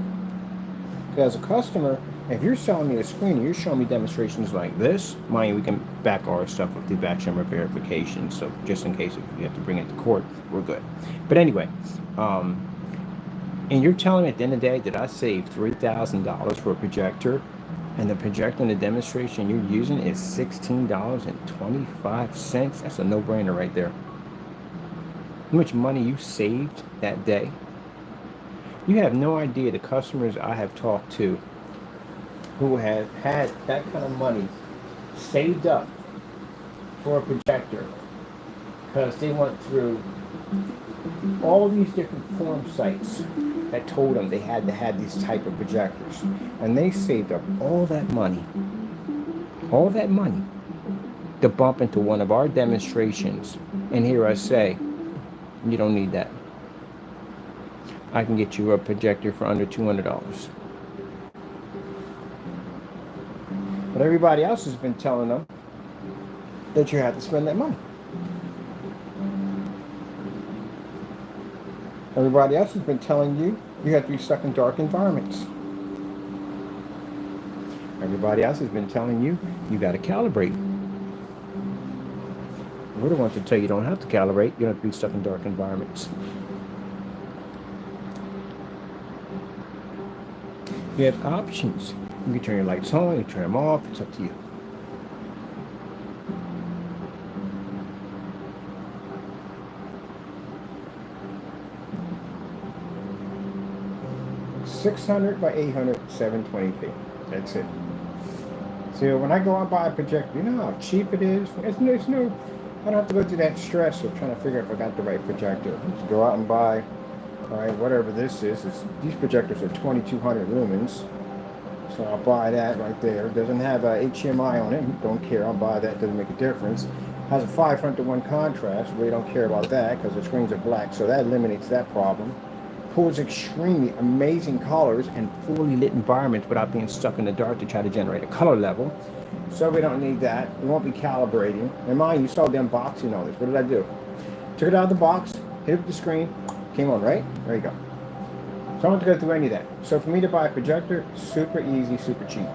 Because as a customer, if you're selling me a screen and you're showing me demonstrations like this, mind you, we can back our stuff with the batch number verification. So just in case if you have to bring it to court, we're good. But anyway, and you're telling me at the end of the day that I saved $3,000 for a projector, and the projector in the demonstration you're using is $16.25? That's a no-brainer right there. How much money you saved that day? You have no idea the customers I have talked to who have had that kind of money saved up for a projector because they went through all these different forum sites that told them they had to have these type of projectors, and they saved up all that money to bump into one of our demonstrations, and here I say, you don't need that. I can get you a projector for under $200. But everybody else has been telling them that you have to spend that money. Everybody else has been telling you you have to be stuck in dark environments. Everybody else has been telling you you got to calibrate. We're the ones that tell you don't have to calibrate. You don't have to be stuck in dark environments. You have options. You can turn your lights on, you can turn them off. It's up to you. $600 by 800, 720p. That's it. So when I go out and buy a projector, you know how cheap it is? It's no, I don't have to go through that stress of trying to figure out if I got the right projector. Just go out and buy, all right, whatever this is. These projectors are 2200 lumens. So I'll buy that right there. It doesn't have a HMI on it. Don't care. I'll buy that. Doesn't make a difference. Has a 500-to-1 contrast. Really don't care about that because the screens are black. So that eliminates that problem. Pulls extremely amazing colors and fully lit environments without being stuck in the dark to try to generate a color level. So we don't need that. We won't be calibrating. And mind you, saw the unboxing on this. What did I do? Took it out of the box, hit it with the screen, came on, right? There you go. So I don't have to go through any of that. So for me to buy a projector, super easy, super cheap.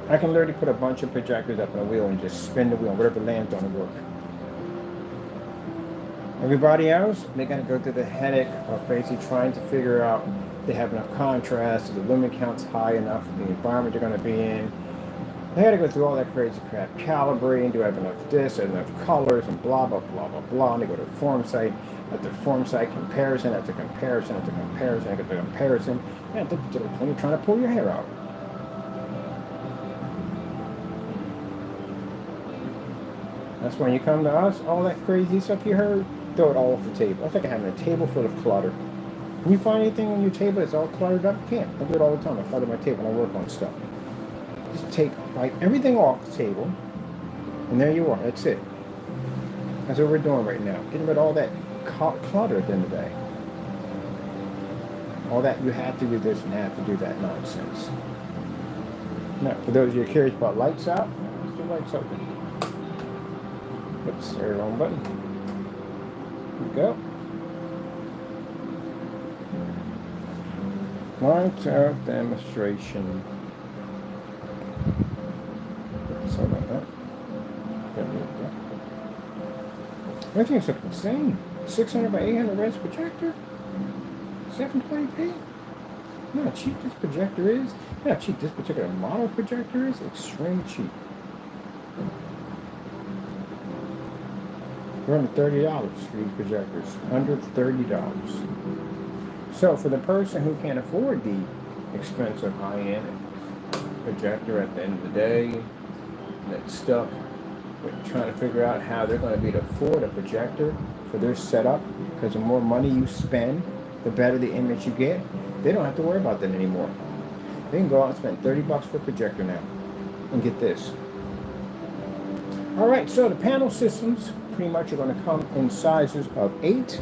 I can literally put a bunch of projectors up on a wheel and just spin the wheel, whatever lands on the work. Everybody else, they got to go through the headache of basically trying to figure out if they have enough contrast, if the lumen count's high enough for the environment they're going to be in. They got to go through all that crazy crap, calibrating, do I have enough this, enough colors, and blah, blah, blah, blah, blah. And they go to the forum site, at the forum site comparison, after comparison, after comparison, after comparison. And you're trying to pull your hair out. That's when you come to us, all that crazy stuff you heard, throw it all off the table. It's like having a table full of clutter. When you find anything on your table that's all cluttered up, you can't. I do it all the time. I clutter my table when I work on stuff. Just take like everything off the table, and there you are. That's it. That's what we're doing right now. Getting rid of all that clutter at the end of the day. All that you have to do this and have to do that nonsense. Now, for those of you curious about lights out, let's do lights open. Oops, there, wrong button. Here we go. Lights out demonstration. Sorry about that. Everything's looking insane. 600 by 800 res projector. 720p. You know how cheap this projector is? You know how cheap this particular model projector is? Extremely cheap. We're under $30 for these projectors. Under $30. So for the person who can't afford the expensive high-end projector at the end of the day that's stuck with trying to figure out how they're going to be able to afford a projector for their setup, because the more money you spend, the better the image you get. They don't have to worry about that anymore. They can go out and spend 30 bucks for a projector now and get this. All right, so the panel systems pretty much are going to come in sizes of 8.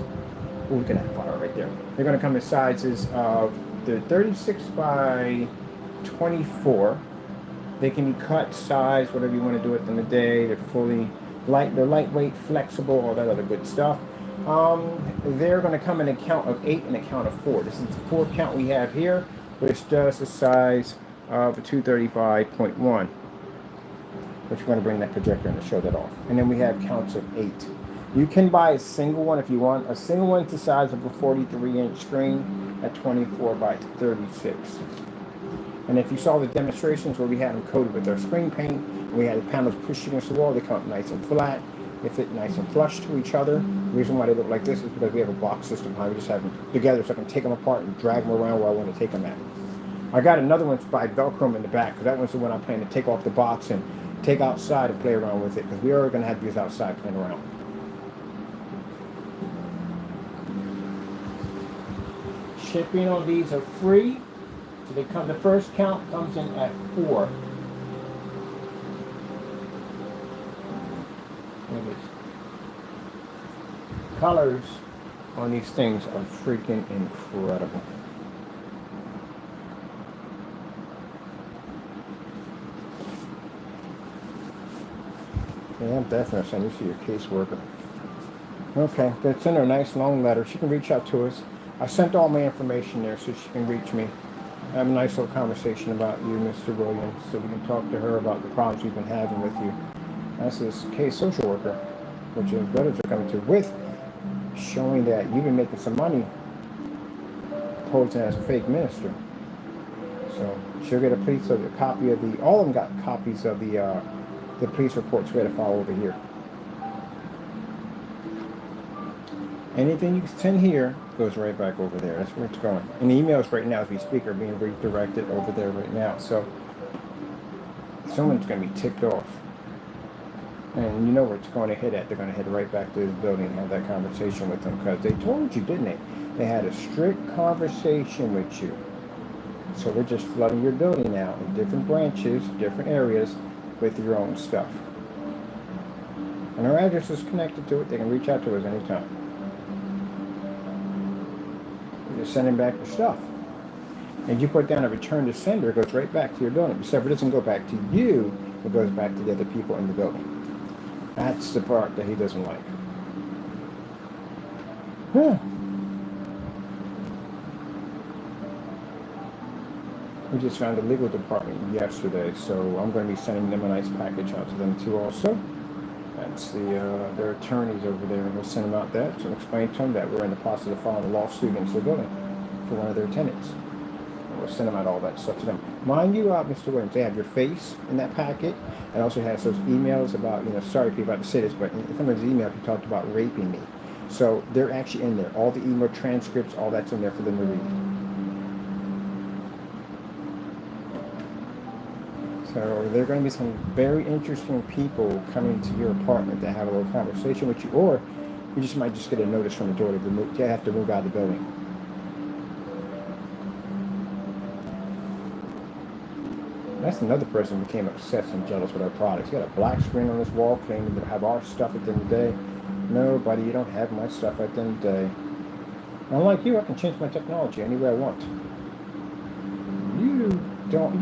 Oh, we can have fire right there. They're going to come in sizes of the 36 by 24. They can be cut, size, whatever you want to do at the end of the day. They're fully they're lightweight, flexible, all that other good stuff. They're going to come in a count of 8 and a count of 4. This is the 4 count we have here, which does the size of a 235.1. Which we're going to bring that projector in to show that off. And then we have counts of 8. You can buy a single one if you want. A single one's the size of a 43-inch screen at 24 by 36. And if you saw the demonstrations where we had them coated with our screen paint, and we had the panels pushed against the wall, they come up nice and flat. They fit nice and flush to each other. The reason why they look like this is because we have a box system. We just have them together so I can take them apart and drag them around where I want to take them at. I got another one by Velcro in the back, because that one's the one I'm planning to take off the box and take outside and play around with it, because we are going to have these outside playing around. Shipping on these are free. So they come. The first count comes in at 4. Look at this. Colors on these things are freaking incredible. Yeah, I'm definitely sending this to your caseworker. Okay, that's in her nice long letter. She can reach out to us. I sent all my information there so she can reach me. Have a nice little conversation about you, Mr. Williams, so we can talk to her about the problems we've been having with you. That's this case social worker, which is letters are coming to with, showing that you've been making some money posing as a fake minister. So she'll get a copy of the, all of them got copies of the police reports we had to file over here. Anything you send here goes right back over there. That's where it's going. And the emails right now as we speak are being redirected over there right now. So someone's going to be ticked off. And you know where it's going to hit at. They're going to head right back to the building and have that conversation with them, because they told you, didn't they? They had a strict conversation with you. So we're just flooding your building now in different branches, different areas with your own stuff. And our address is connected to it. They can reach out to us anytime. We're just sending back your stuff. And you put down a return to sender, it goes right back to your building. Except it doesn't go back to you, it goes back to the other people in the building. That's the part that he doesn't like. We just found the legal department yesterday, so I'm going to be sending them a nice package out to them too also. That's their attorneys over there, and we'll send them out that to explain to them that we're in the process of filing a lawsuit against their building for one of their tenants. And we'll send them out all that stuff to them. Mind you, Mr. Williams, they have your face in that packet, and also has those emails about, sorry people about to say this, but in some of those emails he talked about raping me. So they're actually in there. All the email transcripts, all that's in there for them to read. So there are going to be some very interesting people coming to your apartment to have a little conversation with you, or you just might just get a notice from the door to have to move out of the building. That's another person who became obsessed and jealous with our products. He got a black screen on his wall claiming to have our stuff at the end of the day. No, buddy, you don't have my stuff at the end of the day. Unlike you, I can change my technology any way I want. You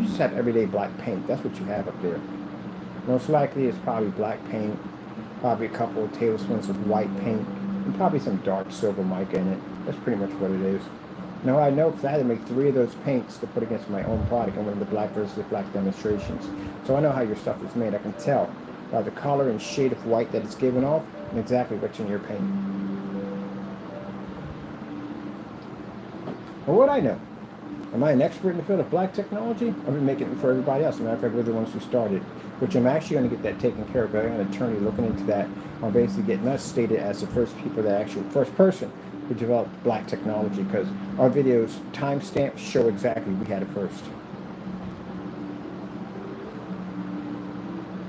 just have everyday black paint. That's what you have up there. Most likely it's probably black paint, probably a couple of tablespoons of white paint, and probably some dark silver mica in it. That's pretty much what it is. Now I know because I had to make 3 of those paints to put against my own product in one of the black versus black demonstrations. So I know how your stuff is made. I can tell by the color and shade of white that it's given off and exactly what's in your paint. Well, what I know. Am I an expert in the field of black technology? I've been making it for everybody else. As a matter of fact, we're the ones who started, which I'm actually going to get that taken care of. I got an attorney looking into that. I'm basically getting us stated as the first person we developed black technology because our videos timestamps show exactly we had it first.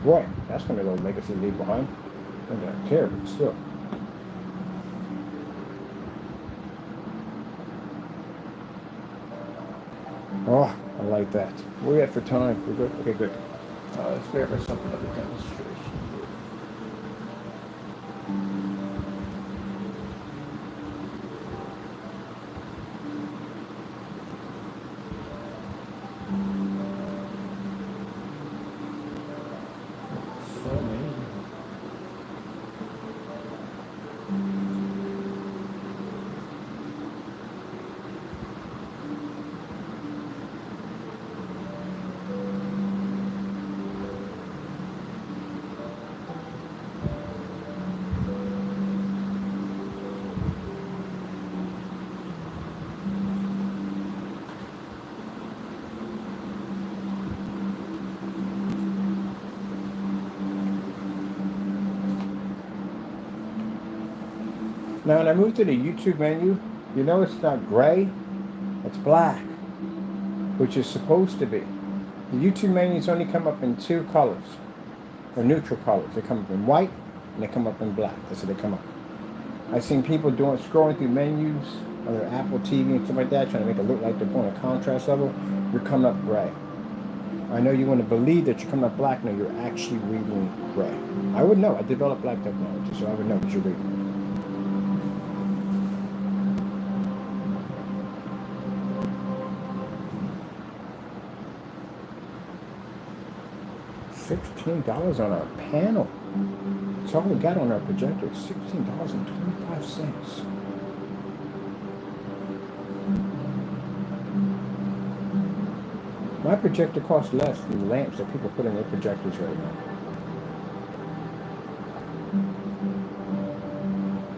Boy, that's gonna be a little legacy to leave behind. I don't care, but still. Oh, I like that. Where we at for time? We're good? Okay, good. Let's grab us something other demonstration. So many. Now, when I move to the YouTube menu, you know it's not gray, it's black, which is supposed to be. The YouTube menus only come up in two colors, or neutral colors. They come up in white, and they come up in black. That's what they come up. I've seen people scrolling through menus on their Apple TV and stuff like that, trying to make it look like they're pulling a contrast level. You're coming up gray. I know you want to believe that you're coming up black, no, you're actually reading gray. I would know. I developed black technology, so I would know what you're reading. $16 on our panel. That's all we got on our projector. $16.25. My projector costs less than the lamps that people put in their projectors right now.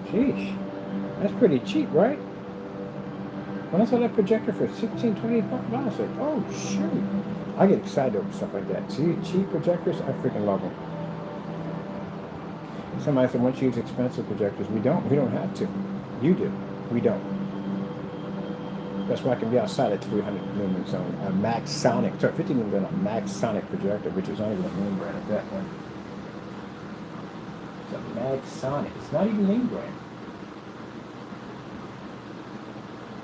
Sheesh, that's pretty cheap, right? When I saw that projector for $16.25, I was like, oh shoot. I get excited over stuff like that. See, cheap projectors, I freaking love them. Somebody said, once you use expensive projectors, we don't have to. You do, we don't. That's why I can be outside at 300 lumens on a Max Sonic, sorry, 50 lumens on a Max Sonic projector, which is not even a name brand at that one. It's a Max Sonic, it's not even name brand.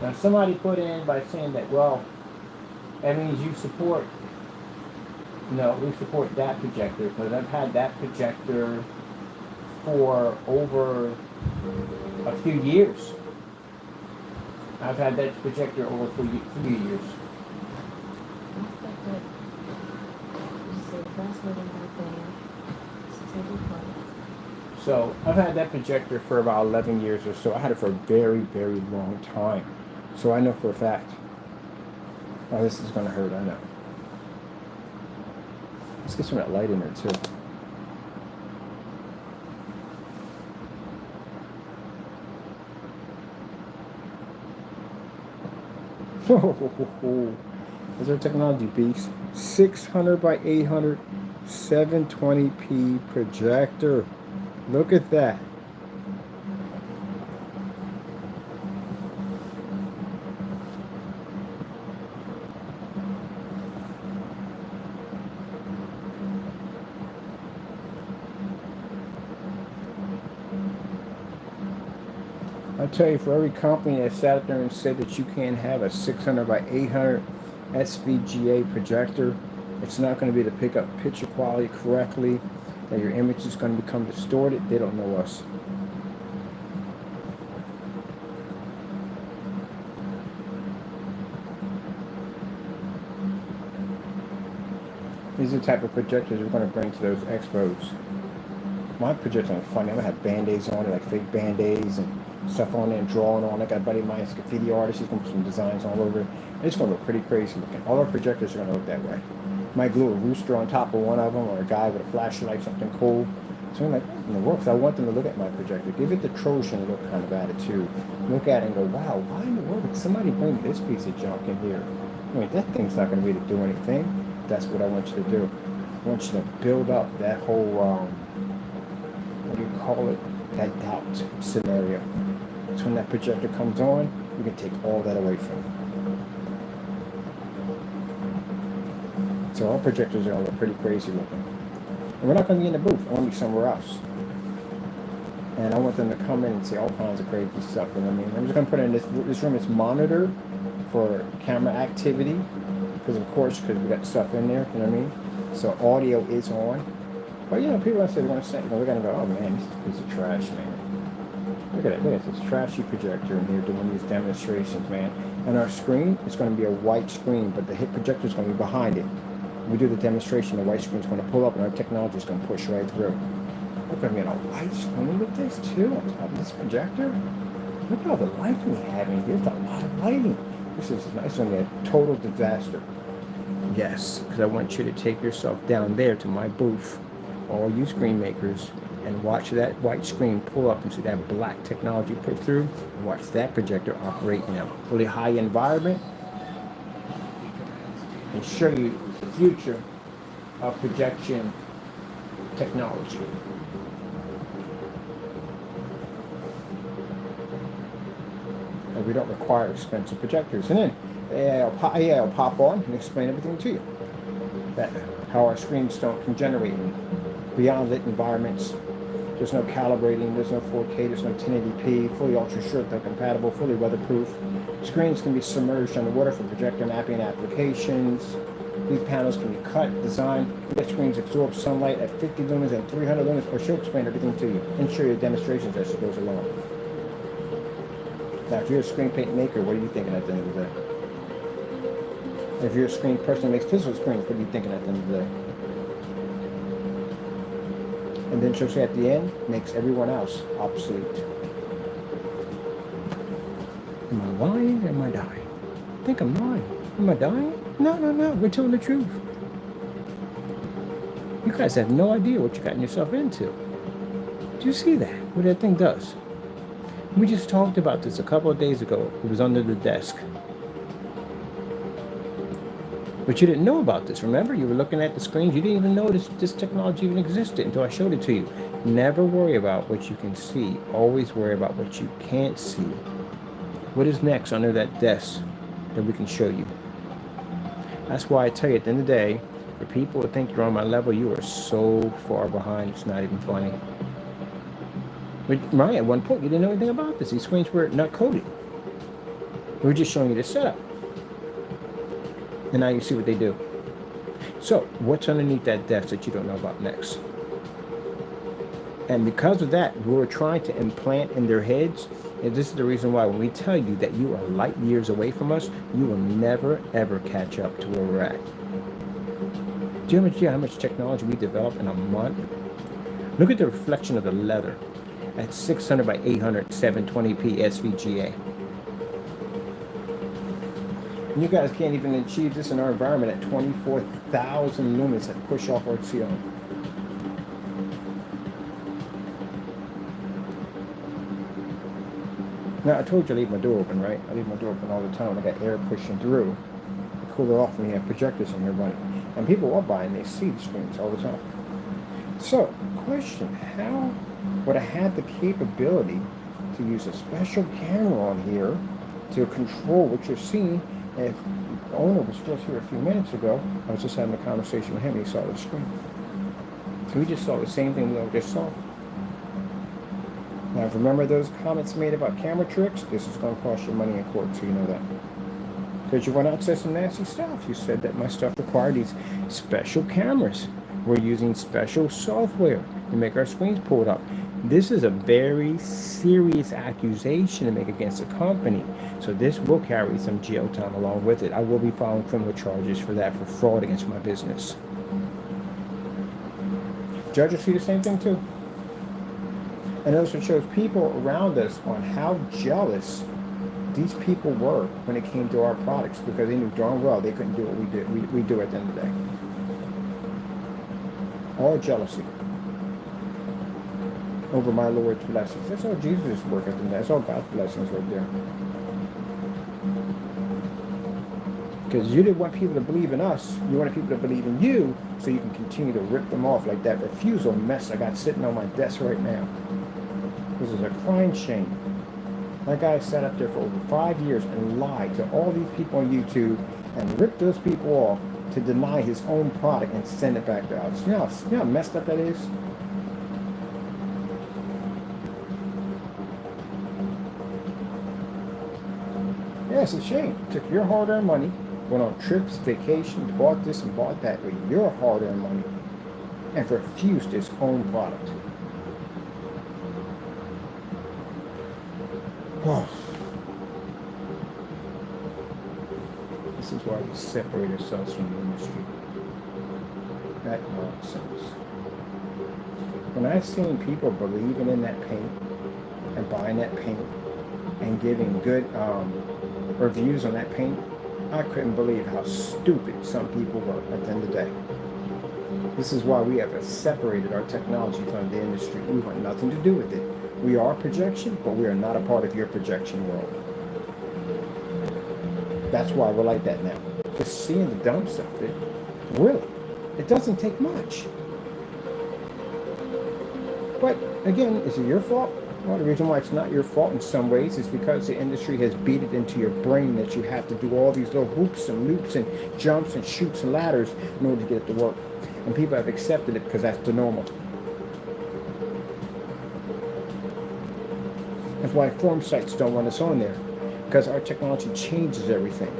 Now somebody put in by saying that, well, that means you support, no, we support that projector, because I've had that projector for over a few years. I've had that projector over for a few years. So I've had that projector for about 11 years or so. I had it for a very, very long time. So I know for a fact. Oh, this is going to hurt, I know. Let's get some of that light in there too. Is our technology beast? 600 by 800, 720p projector. Look at that. I tell you, for every company that sat there and said that you can't have a 600 by 800 SVGA projector, it's not going to be able to pick up picture quality correctly, that your image is going to become distorted, they don't know us. These are the type of projectors we're going to bring to those expos. My projectors are funny. I'm going to have band-aids on it, like fake band-aids and stuff on it and drawing on it. I got a buddy of mine, he's a graffiti artist. He's going to put some designs all over it. It's going to look pretty crazy looking. All our projectors are going to look that way. Might glue a rooster on top of one of them, or a guy with a flashlight, something cool. So I'm like, in the works, I want them to look at my projector. Give it the Trojan look kind of attitude. Look at it and go, wow, why in the world would somebody bring this piece of junk in here? I mean, that thing's not going to be able to do anything. That's what I want you to do. I want you to build up that whole, what do you call it? That doubt scenario. So when that projector comes on, we can take all that away from it. So our projectors are going to look pretty crazy looking. And we're not going to be in the booth. I want to be somewhere else. And I want them to come in and see all kinds of crazy stuff. You know what I mean? I'm just going to put in this room is monitored for camera activity. Because of course, because we got stuff in there. You know what I mean? So audio is on. But you know, people are going to say, you know, we're going to go, oh man, this is a piece of trash, man. Look at it, look at this trashy projector in here doing these demonstrations, man. And our screen is going to be a white screen, but the hit projector is going to be behind it. When we do the demonstration, the white screen is going to pull up and our technology is going to push right through. We're going to get a white screen with this too, on top of this projector. Look at all the lighting we have in here. There's a lot of lighting. This is nice. It's going to be a total disaster. Yes, because I want you to take yourself down there to my booth, all you screen makers, and watch that white screen pull up and see that black technology put through, and watch that projector operate in a really high environment, and show you the future of projection technology. And we don't require expensive projectors. And then it'll pop on and explain everything to you. That how our screens can generate in beyond lit environments. There's no calibrating, there's no 4K, there's no 1080p, fully ultra short, they're compatible, fully weatherproof. Screens can be submerged underwater for projector mapping applications. These panels can be cut, designed. The screens absorb sunlight at 50 lumens and 300 lumens, or she'll explain everything to you and show you demonstrations as she goes along. Now, if you're a screen paint maker, what are you thinking at the end of the day? If you're a screen person who makes physical screens, what are you thinking at the end of the day? And then she'll say at the end, makes everyone else obsolete. Am I lying or am I dying? I think I'm lying. Am I dying? No. We're telling the truth. You guys have no idea what you gotten yourself into. Do you see that? What that thing does? We just talked about this a couple of days ago. It was under the desk. But you didn't know about this, remember? You were looking at the screens. You didn't even know this technology even existed until I showed it to you. Never worry about what you can see. Always worry about what you can't see. What is next under that desk that we can show you? That's why I tell you, at the end of the day, for people who think you're on my level, you are so far behind, it's not even funny. But Ryan, at one point, you didn't know anything about this. These screens were not coded. We were just showing you the setup. And now you see what they do. So, what's underneath that desk that you don't know about next? And because of that, we're trying to implant in their heads, and this is the reason why when we tell you that you are light years away from us, you will never, ever catch up to where we're at. Do you know how much technology we developed in a month? Look at the reflection of the leather at 600 by 800, 720p SVGA. And you guys can't even achieve this in our environment at 24,000 lumens that push off our ceiling. Now, I told you I leave my door open, right? I leave my door open all the time. I got air pushing through. I cool it off when you have projectors in here running. And people walk by and they see the screens all the time. So, question, how would I have the capability to use a special camera on here to control what you're seeing? If the owner was just here a few minutes ago, I was just having a conversation with him and he saw the screen. So we just saw the same thing we all just saw. Now, if you remember those comments made about camera tricks, this is going to cost you money in court, so you know that. Because you went out and said some nasty stuff. You said that my stuff required these special cameras. We're using special software to make our screens pulled up. This is a very serious accusation to make against the company. So this will carry some jail time along with it. I will be filing criminal charges for that, for fraud against my business. Judges see the same thing too. And it also shows people around us on how jealous these people were when it came to our products, because they knew darn well they couldn't do what we did. We do at the end of the day. All jealousy over my Lord's blessings. That's all Jesus' work at the end of the day. That's all God's blessings right there. Because you didn't want people to believe in us. You wanted people to believe in you so you can continue to rip them off like that refusal mess I got sitting on my desk right now. This is a crying shame. That guy sat up there for over 5 years and lied to all these people on YouTube and ripped those people off to deny his own product and send it back to us. You know how messed up that is? Yeah, it's a shame. Took your hard-earned money, went on trips, vacations, bought this and bought that with your hard-earned money, and refused his own product. This is why we separate ourselves from the industry. That nonsense. When I've seen people believing in that paint and buying that paint and giving good reviews on that paint, I couldn't believe how stupid some people were at the end of the day. This is why we have separated our technology from the industry. We want nothing to do with it. We are projection, but we are not a part of your projection world. That's why we're like that now. Just seeing the dumps of it, really, it doesn't take much. But again, is it your fault? Well, the reason why it's not your fault in some ways is because the industry has beat it into your brain that you have to do all these little hoops and loops and jumps and shoots and ladders in order to get it to work. And people have accepted it because that's the normal. That's why form sites don't want us on there, because our technology changes everything.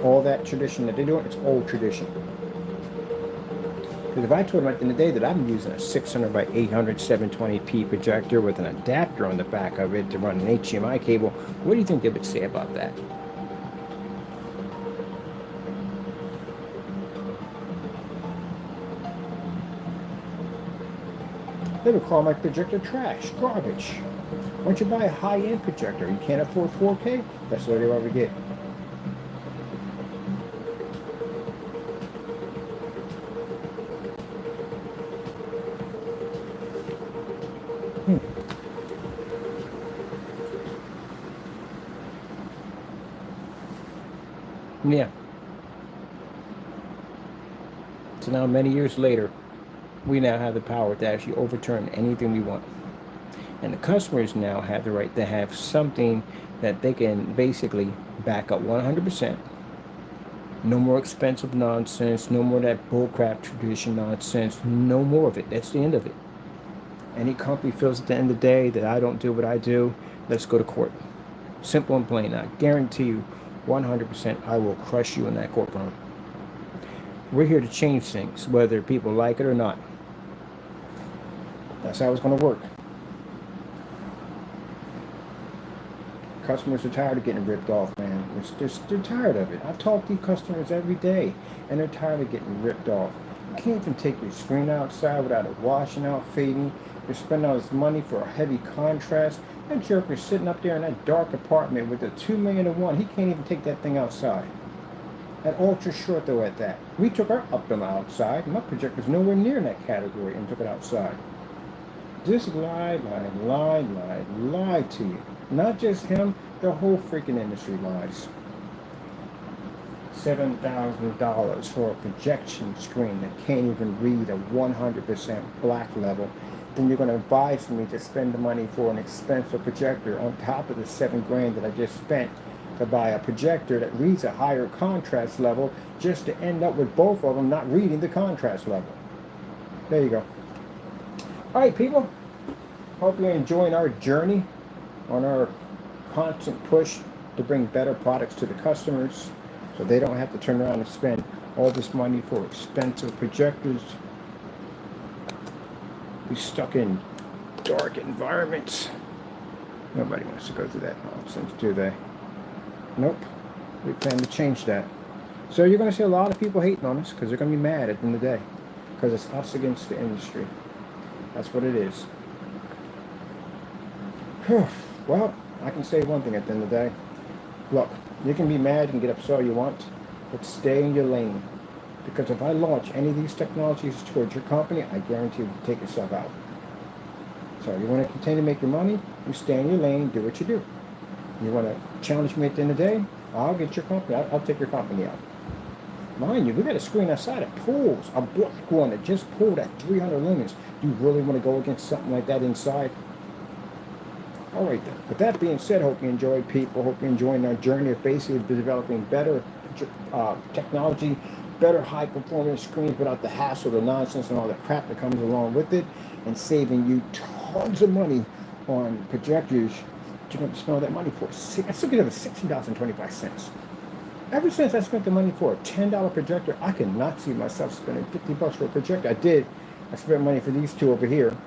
All that tradition that they're doing, it's old tradition. Because if I told them at the end of the day that I'm using a 600 by 800 720p projector with an adapter on the back of it to run an HDMI cable, what do you think they would say about that? They would call my projector trash, garbage. Why don't you buy a high-end projector? You can't afford 4K? That's what they'll ever get. Yeah. So now, many years later, we now have the power to actually overturn anything we want. And the customers now have the right to have something that they can basically back up 100%. No more expensive nonsense, no more that bullcrap tradition nonsense, no more of it. That's the end of it. Any company feels at the end of the day that I don't do what I do, let's go to court. Simple and plain. I guarantee you 100% I will crush you in that courtroom. We're here to change things, whether people like it or not. That's how it's going to work. Customers are tired of getting ripped off, man. They're tired of it. I talk to customers every day, and they're tired of getting ripped off. You can't even take your screen outside without it washing out, fading. You're spending all this money for a heavy contrast. That joker's sitting up there in that dark apartment with a 2 million to 1. He can't even take that thing outside. That ultra short though at that. We took our Optima outside. My projector's nowhere near in that category and took it outside. Just lied to you. Not just him, the whole freaking industry lies. $7,000 for a projection screen that can't even read a 100% black level. Then you're going to advise me to spend the money for an expensive projector on top of the $7,000 that I just spent to buy a projector that reads a higher contrast level, just to end up with both of them not reading the contrast level. There you go. All right, people. Hope you're enjoying our journey on our constant push to bring better products to the customers so they don't have to turn around and spend all this money for expensive projectors. Be stuck in dark environments. Nobody wants to go through that nonsense, do they? Nope. We plan to change that. So you're going to see a lot of people hating on us because they're going to be mad at the end of the day because it's us against the industry. That's what it is. Well, I can say one thing at the end of the day. Look, you can be mad and get upset all you want, but stay in your lane. Because if I launch any of these technologies towards your company, I guarantee you take yourself out. So you want to continue to make your money, you stay in your lane, do what you do. You want to challenge me at the end of the day, I'll get your company, I'll take your company out. Mind you, we got a screen outside that pulls, a black one that just pulled at 300 lumens. Do you really want to go against something like that inside? All right then. With that being said, hope you enjoyed, people. Hope you're enjoying our journey of basically developing better technology, better high performance screens without the hassle, the nonsense, and all the crap that comes along with it, and saving you tons of money on projectors you don't have to spend all that money for. I still get over $16.25. Ever since I spent the money for a $10 projector, I cannot see myself spending $50 for a projector. I did. I spent money for these two over here.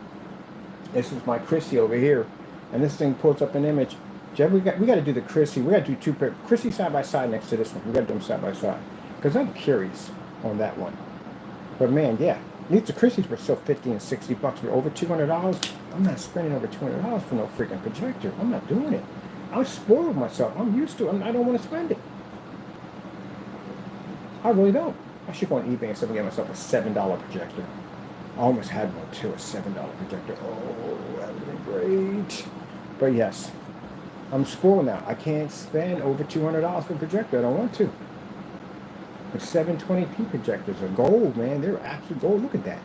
This is my Christie over here, and this thing pulls up an image. Jeb, we got to do the Christie. We got to do two Christie side by side next to this one. We got to do them side by side because I'm curious on that one. But man, yeah, these the Christies were still $50 and $60, but over $200. I'm not spending over $200 for no freaking projector. I'm not doing it. I'm spoiled myself. I'm used to it. I don't want to spend it. I really don't. I should go on eBay and stuff and get myself a $7 projector. I almost had one too, a $7 projector. Oh, that would have been great. But yes, I'm spoiled now. I can't spend over $200 for a projector. I don't want to. But 720p projectors are gold, man. They're absolute gold. Look at that.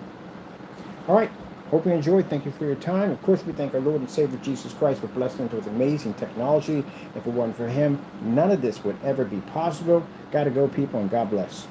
All right. Hope you enjoyed. Thank you for your time. Of course, we thank our Lord and Savior Jesus Christ for blessing us with amazing technology. If it wasn't for him, none of this would ever be possible. Gotta go, people, and God bless.